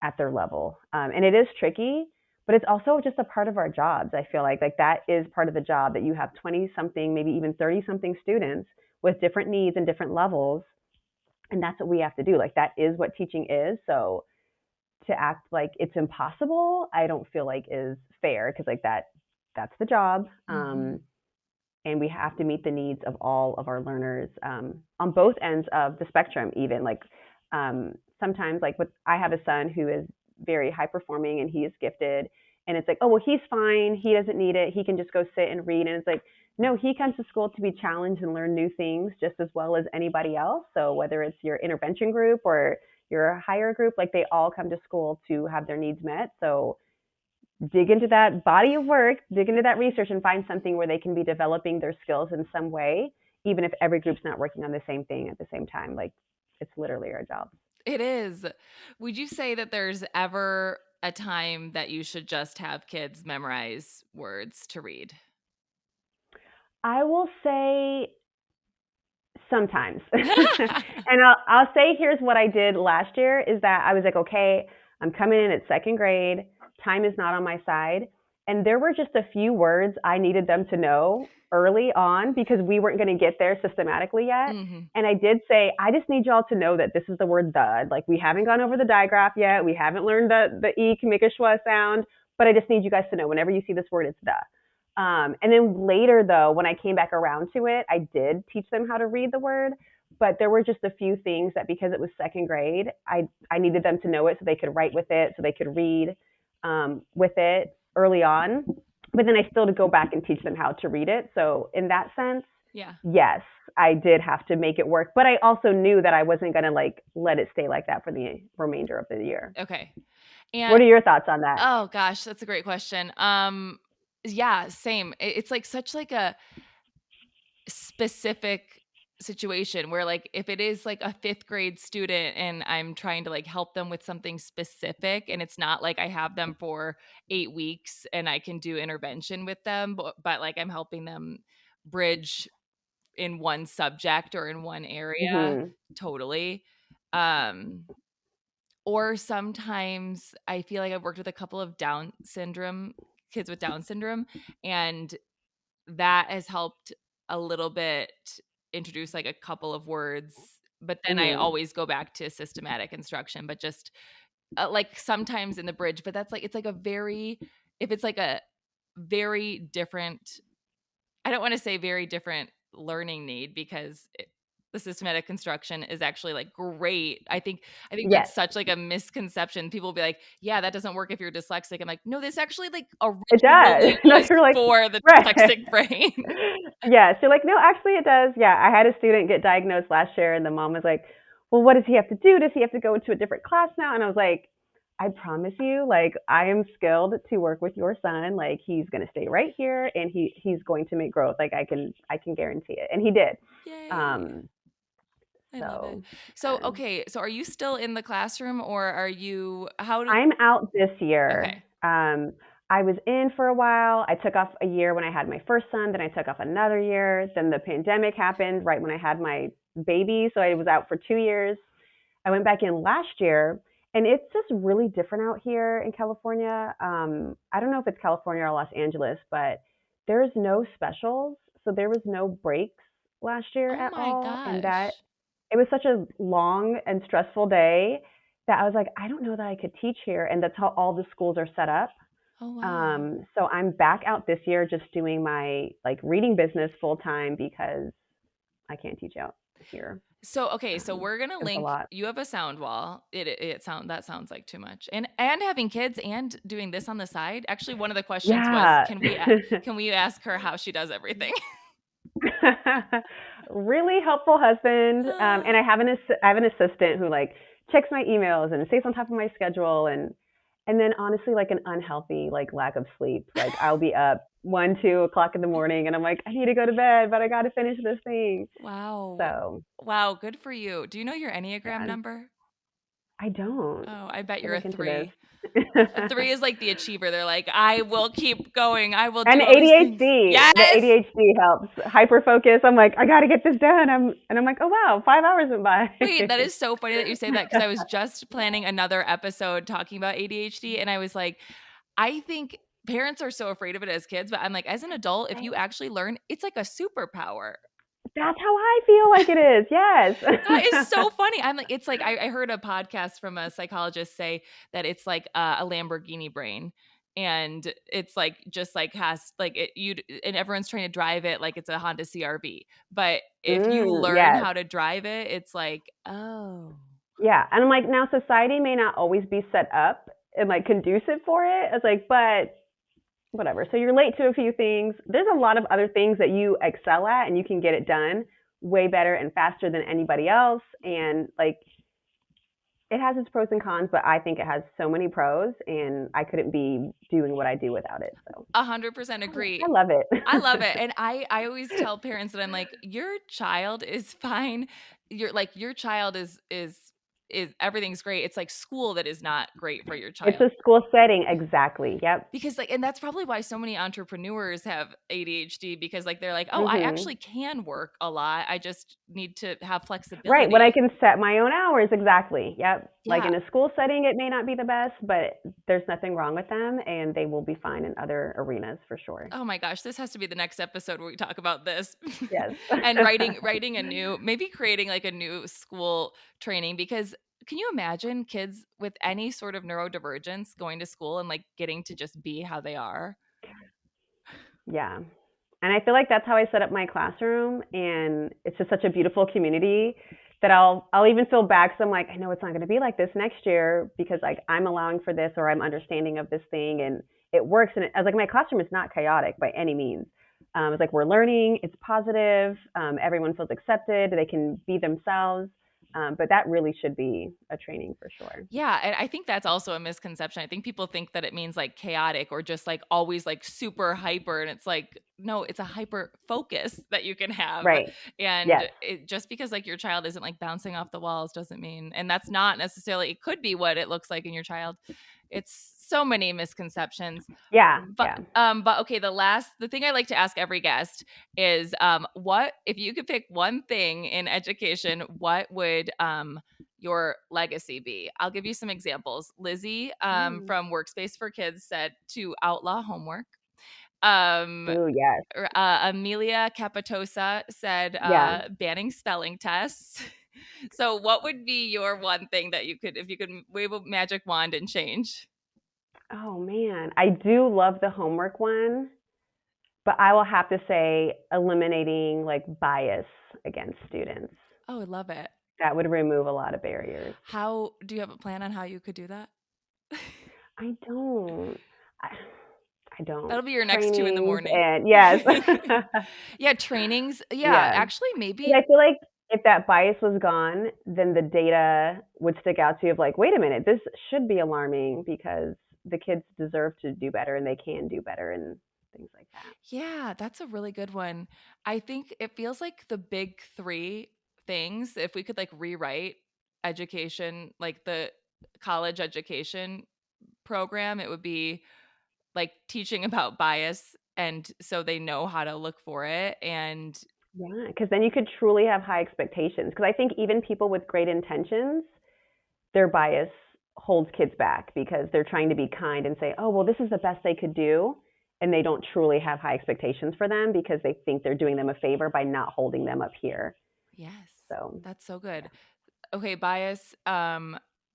Speaker 2: at their level. And it is tricky, but it's also just a part of our jobs. I feel like that is part of the job that you have 20 something, maybe even 30 something students with different needs and different levels. And that's what we have to do. Like that is what teaching is. So to act like it's impossible, I don't feel like is fair because that's the job. And we have to meet the needs of all of our learners on both ends of the spectrum, even like sometimes like I have a son who is very high performing and he is gifted and it's like, oh, well, he's fine. He doesn't need it. He can just go sit and read. And it's like, no, he comes to school to be challenged and learn new things just as well as anybody else. So whether it's your intervention group or your higher group, like they all come to school to have their needs met. So dig into that body of work, dig into that research and find something where they can be developing their skills in some way, even if every group's not working on the same thing at the same time. Like it's literally our job.
Speaker 1: It is. Would you say that there's ever a time that you should just have kids memorize words to read?
Speaker 2: I will say sometimes. And I'll say here's what I did last year is that I was like, okay, I'm coming in at second grade. Time is not on my side. And there were just a few words I needed them to know early on because we weren't going to get there systematically yet. And I did say, I just need y'all to know that this is the word the. Like we haven't gone over the digraph yet. We haven't learned the E can make a schwa sound, but I just need you guys to know whenever you see this word, it's the. And then later, though, when I came back around to it, I did teach them how to read the word. But there were just a few things that because it was second grade, I needed them to know it so they could write with it, so they could read with it early on. But then I still had to go back and teach them how to read it. So in that sense, yes, I did have to make it work. But I also knew that I wasn't going to like let it stay like that for the remainder of the year.
Speaker 1: Okay. And
Speaker 2: what are your thoughts on that?
Speaker 1: Oh gosh, that's a great question. Yeah, same. It's like such like a specific situation where like if it is like a 5th grade student and I'm trying to like help them with something specific and it's not like I have them for 8 weeks and I can do intervention with them, but like I'm helping them bridge in one subject or in one area, totally. Or sometimes I feel like I've worked with a couple of kids with Down syndrome, and that has helped a little bit introduce like a couple of words, but then I always go back to systematic instruction, but just like sometimes in the bridge, but that's like, it's like if it's like a very different, I don't want to say very different learning need because the systematic construction is actually like great. I think that's such like a misconception. People will be like, yeah, that doesn't work if you're dyslexic. I'm like, no, this actually like originally was
Speaker 2: like,
Speaker 1: for the dyslexic brain.
Speaker 2: Yeah. So like, no, actually it does. Yeah. I had a student get diagnosed last year and the mom was like, well, what does he have to do? Does he have to go to a different class now? And I was like, I promise you, like, I am skilled to work with your son. Like, he's going to stay right here and he's going to make growth. Like, I can guarantee it. And he did.
Speaker 1: Yay. I love it. So, okay. So are you still in the classroom or are you,
Speaker 2: I'm out this year.
Speaker 1: Okay.
Speaker 2: I was in for a while. I took off a year when I had my first son. Then I took off another year. Then the pandemic happened right when I had my baby. So I was out for 2 years. I went back in last year. And it's just really different out here in California. I don't know if it's California or Los Angeles, but there's no specials. So there was no breaks last year at all.
Speaker 1: Gosh.
Speaker 2: And that it was such a long and stressful day that I was like, I don't know that I could teach here. And that's how all the schools are set up.
Speaker 1: Oh, wow.
Speaker 2: So I'm back out this year just doing my like reading business full time because I can't teach out here.
Speaker 1: So okay, so we're gonna
Speaker 2: It's a
Speaker 1: link.
Speaker 2: lot.
Speaker 1: You have a sound wall. It sound that sounds like too much. And having kids and doing this on the side. Actually, one of the questions was,
Speaker 2: Yeah.
Speaker 1: can we ask her how she does everything?
Speaker 2: Really helpful husband. And I have an assistant who like checks my emails and stays on top of my schedule and then honestly like an unhealthy like lack of sleep. Like I'll be up 1, 2 o'clock in the morning and I'm like, I need to go to bed, but I gotta finish this thing.
Speaker 1: Wow.
Speaker 2: So
Speaker 1: Wow, good for you. Do you know your Enneagram
Speaker 2: yeah,
Speaker 1: number?
Speaker 2: I don't.
Speaker 1: Oh, I bet
Speaker 2: I'll
Speaker 1: you're a
Speaker 2: look into this.
Speaker 1: 3. A 3 is like the achiever. They're like, I will keep going. I will
Speaker 2: And
Speaker 1: do all these things.
Speaker 2: ADHD, the
Speaker 1: Yes.
Speaker 2: ADHD helps. Hyper focus. I'm like, I got to get this done. I'm like, oh wow, 5 hours went by.
Speaker 1: Wait, that is so funny that you say that because I was just planning another episode talking about ADHD and I was like, I think parents are so afraid of it as kids, but I'm like, as an adult, if you actually learn, it's like a superpower.
Speaker 2: That's how I feel like it is.
Speaker 1: That is
Speaker 2: Yes.
Speaker 1: so funny. I'm like, it's like I heard a podcast from a psychologist say that it's like a Lamborghini brain, and it's like just like has like it you and everyone's trying to drive it like it's a Honda CRV. But if you learn
Speaker 2: Yes.
Speaker 1: how to drive it, it's like, oh,
Speaker 2: Yeah. And I'm like, now society may not always be set up and like conducive for it. It's like, but whatever. So you're late to a few things. There's a lot of other things that you excel at and you can get it done way better and faster than anybody else. And like it has its pros and cons, but I think it has so many pros and I couldn't be doing what I do without it. So
Speaker 1: 100% agree.
Speaker 2: I love
Speaker 1: I love it.
Speaker 2: it.
Speaker 1: And I always tell parents that I'm like, your child is fine. Your child is everything's great. It's like school that is not great for your
Speaker 2: It's
Speaker 1: child.
Speaker 2: a school setting. Exactly. Yep.
Speaker 1: Because like and that's probably why so many entrepreneurs have ADHD because like they're like, "Oh, I
Speaker 2: Hmm.
Speaker 1: actually can work a lot. I just need to have
Speaker 2: Right. When I
Speaker 1: flexibility."
Speaker 2: can set my own hours. Exactly. Yep. Like
Speaker 1: Yeah.
Speaker 2: in a school setting, it may not be the best, but there's nothing wrong with them and they will be fine in other arenas for sure.
Speaker 1: Oh my gosh, this has to be the next episode where we talk about this.
Speaker 2: Yes.
Speaker 1: And writing a new maybe creating like a new school training because can you imagine kids with any sort of neurodivergence going to school and like getting to just be how they are?
Speaker 2: Yeah. And I feel like that's how I set up my classroom and it's just such a beautiful community that I'll even feel bad cuz I'm like I know it's not going to be like this next year because like I'm allowing for this or I'm understanding of this thing and it works and I was like my classroom is not chaotic by any means. It's like we're learning, it's positive, everyone feels accepted, they can be themselves. But that really should be a training for sure.
Speaker 1: Yeah, and I think that's also a misconception. I think people think that it means like chaotic or just like always like super hyper and it's like no, it's a hyper focus that you can have.
Speaker 2: Right.
Speaker 1: And
Speaker 2: Yes.
Speaker 1: just because like your child isn't like bouncing off the walls doesn't mean and that's not necessarily it could be what it looks like in your child. It's so many misconceptions.
Speaker 2: Yeah.
Speaker 1: But
Speaker 2: Yeah.
Speaker 1: but okay, the thing I like to ask every guest is what if you could pick one thing in education, what would your legacy be? I'll give you some examples. Lizzie
Speaker 2: Mm.
Speaker 1: from Workspace for Kids said to outlaw homework. Um,
Speaker 2: Oh, yes.
Speaker 1: Amelia Capitosa said
Speaker 2: Yeah.
Speaker 1: banning spelling tests. So, what would be your one thing that you could, if you could wave a magic wand and change?
Speaker 2: Oh man, I do love the homework one, but I will have to say eliminating like bias against students.
Speaker 1: Oh, I love it.
Speaker 2: That would remove a lot of barriers.
Speaker 1: How do you have a plan on how you could do that?
Speaker 2: I don't. I, I don't.
Speaker 1: That'll be your next 2 in the
Speaker 2: Trainings
Speaker 1: morning.
Speaker 2: and yes.
Speaker 1: Yeah, trainings. Yeah,
Speaker 2: Yeah.
Speaker 1: actually,
Speaker 2: 'Cause
Speaker 1: maybe
Speaker 2: I feel like if that bias was gone, then the data would stick out to you of like, wait a minute, this should be alarming because the kids deserve to do better and they can do better and things like that.
Speaker 1: yeah, that's a really good one. I think it feels like the big 3 things, if we could, like, rewrite education, like, the college education program, it would be, like, teaching about bias and so they know how to look for it, and
Speaker 2: Yeah, because then you could truly have high expectations. Because I think even people with great intentions, their bias holds kids back because they're trying to be kind and say, oh, well, this is the best they could do. And they don't truly have high expectations for them because they think they're doing them a favor by not holding them up here.
Speaker 1: yes.
Speaker 2: So
Speaker 1: That's so
Speaker 2: yeah.
Speaker 1: good. Okay, bias,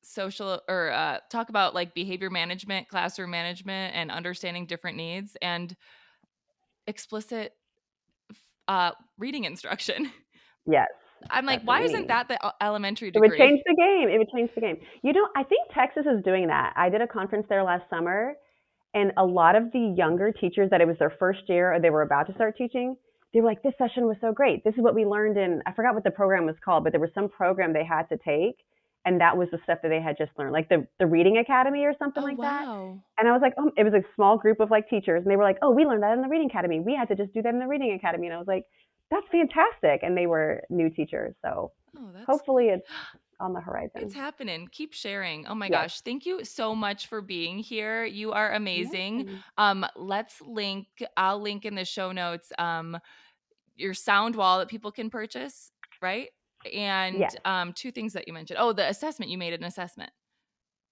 Speaker 1: social or talk about like behavior management, classroom management, and understanding different needs and explicit reading instruction.
Speaker 2: Yes,
Speaker 1: I'm like,
Speaker 2: that's what
Speaker 1: why
Speaker 2: we
Speaker 1: isn't
Speaker 2: need.
Speaker 1: that the elementary
Speaker 2: It would
Speaker 1: degree?
Speaker 2: change the game. It would change the game. I think Texas is doing that. I did a conference there last summer, and a lot of the younger teachers that it was their first year or they were about to start teaching, they were like, this session was so great. This is what we learned in, I forgot what the program was called, but there was some program they had to take. And that was the stuff that they had just learned, like the Reading Academy or something
Speaker 1: Oh,
Speaker 2: like that.
Speaker 1: wow.
Speaker 2: And I was like, oh, it was a small group of like teachers. And they were like, oh, we learned that in the Reading Academy. We had to just do that in the Reading Academy. And I was like, that's fantastic. And they were new teachers. So
Speaker 1: Oh, that's
Speaker 2: hopefully it's on the
Speaker 1: it's
Speaker 2: horizon.
Speaker 1: happening. Keep sharing. Oh my
Speaker 2: Yes.
Speaker 1: gosh. Thank you so much for being here. You are amazing.
Speaker 2: Yeah.
Speaker 1: Let's link, I'll link in the show notes your sound wall that people can purchase, right? And
Speaker 2: Yes.
Speaker 1: two things that you mentioned. Oh, the assessment, you made an assessment,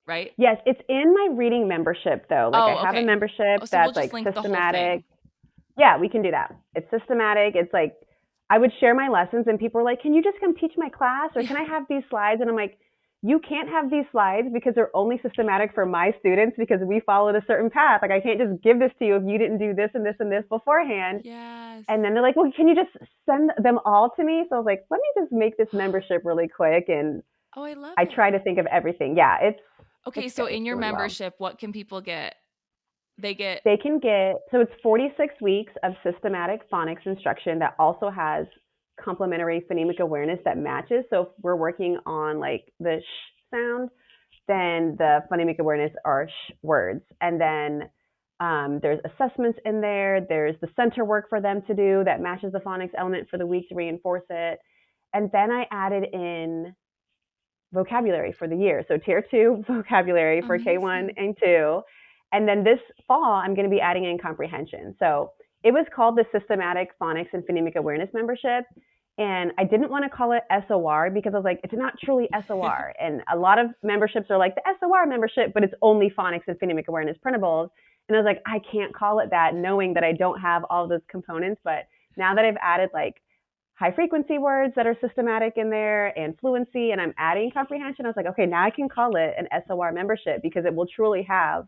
Speaker 1: right?
Speaker 2: Yes, it's in my reading membership though. Like I
Speaker 1: Oh,
Speaker 2: have a
Speaker 1: okay.
Speaker 2: membership
Speaker 1: Oh, so we'll
Speaker 2: that's
Speaker 1: just
Speaker 2: like
Speaker 1: link the whole
Speaker 2: systematic.
Speaker 1: thing.
Speaker 2: Yeah, we can do that. It's systematic. It's like I would share my lessons and people were like, "Can you just come teach my class or
Speaker 1: Yeah.
Speaker 2: can I have these slides?" And I'm like, "You can't have these slides because they're only systematic for my students because we followed a certain path. Like I can't just give this to you if you didn't do this and this and this beforehand."
Speaker 1: Yes.
Speaker 2: And then they're like, "Well, can you just send them all to me?" So I was like, "Let me just make this membership really quick." And
Speaker 1: Oh, I love
Speaker 2: I
Speaker 1: it.
Speaker 2: try to think of everything. Yeah,
Speaker 1: Okay,
Speaker 2: it's
Speaker 1: so
Speaker 2: good.
Speaker 1: in
Speaker 2: It's
Speaker 1: your
Speaker 2: really well.
Speaker 1: membership, what can people get? They get
Speaker 2: They can get, so it's 46 weeks of systematic phonics instruction that also has complementary phonemic awareness that matches. So if we're working on like the sh sound, then the phonemic awareness are sh words. And then there's assessments in there. There's the center work for them to do that matches the phonics element for the week to reinforce it. And then I added in vocabulary for the year. So tier two vocabulary for K1
Speaker 1: amazing.
Speaker 2: and 2. And then this fall, I'm going to be adding in comprehension. So it was called the Systematic Phonics and Phonemic Awareness Membership. And I didn't want to call it SOR because I was like, it's not truly SOR. And a lot of memberships are like the SOR membership, but it's only phonics and phonemic awareness printables. And I was like, I can't call it that knowing that I don't have all those components. But now that I've added like high frequency words that are systematic in there and fluency, and I'm adding comprehension, I was like, okay, now I can call it an SOR membership because it will truly have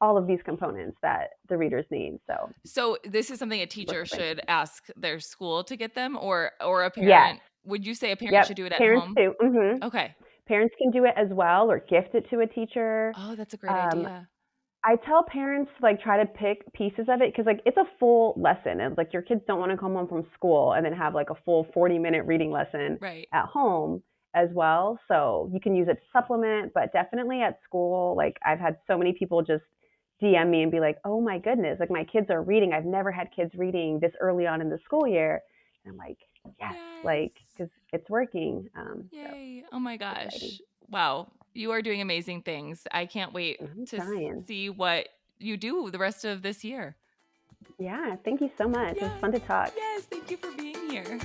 Speaker 2: all of these components that the readers need. So
Speaker 1: So this is something a
Speaker 2: super
Speaker 1: teacher
Speaker 2: excited.
Speaker 1: should ask their school to get them or a
Speaker 2: Yes.
Speaker 1: parent. Would you say a parent
Speaker 2: Yep.
Speaker 1: should do it at
Speaker 2: Parents
Speaker 1: home?
Speaker 2: too.
Speaker 1: Okay.
Speaker 2: Parents can do it as well or gift it to a teacher.
Speaker 1: Oh, that's a great
Speaker 2: Um,
Speaker 1: idea.
Speaker 2: I tell parents to like try to pick pieces of it because like it's a full lesson and like your kids don't want to come home from school and then have like a full 40-minute reading lesson
Speaker 1: Right.
Speaker 2: at home as well. So you can use it to supplement, but definitely at school, like I've had so many people just DM me and be like, "Oh my goodness, like my kids are reading. I've never had kids reading this early on in the school year." And I'm like, "Yes,
Speaker 1: Yes.
Speaker 2: like because it's working." So
Speaker 1: Yay. Oh my
Speaker 2: it's exciting.
Speaker 1: gosh. Wow. You are doing amazing things. I can't wait
Speaker 2: I'm
Speaker 1: to
Speaker 2: trying.
Speaker 1: see what you do the rest of this year.
Speaker 2: Yeah, thank you so much. It was
Speaker 1: Yes.
Speaker 2: fun to talk.
Speaker 1: Yes. Thank you for being here.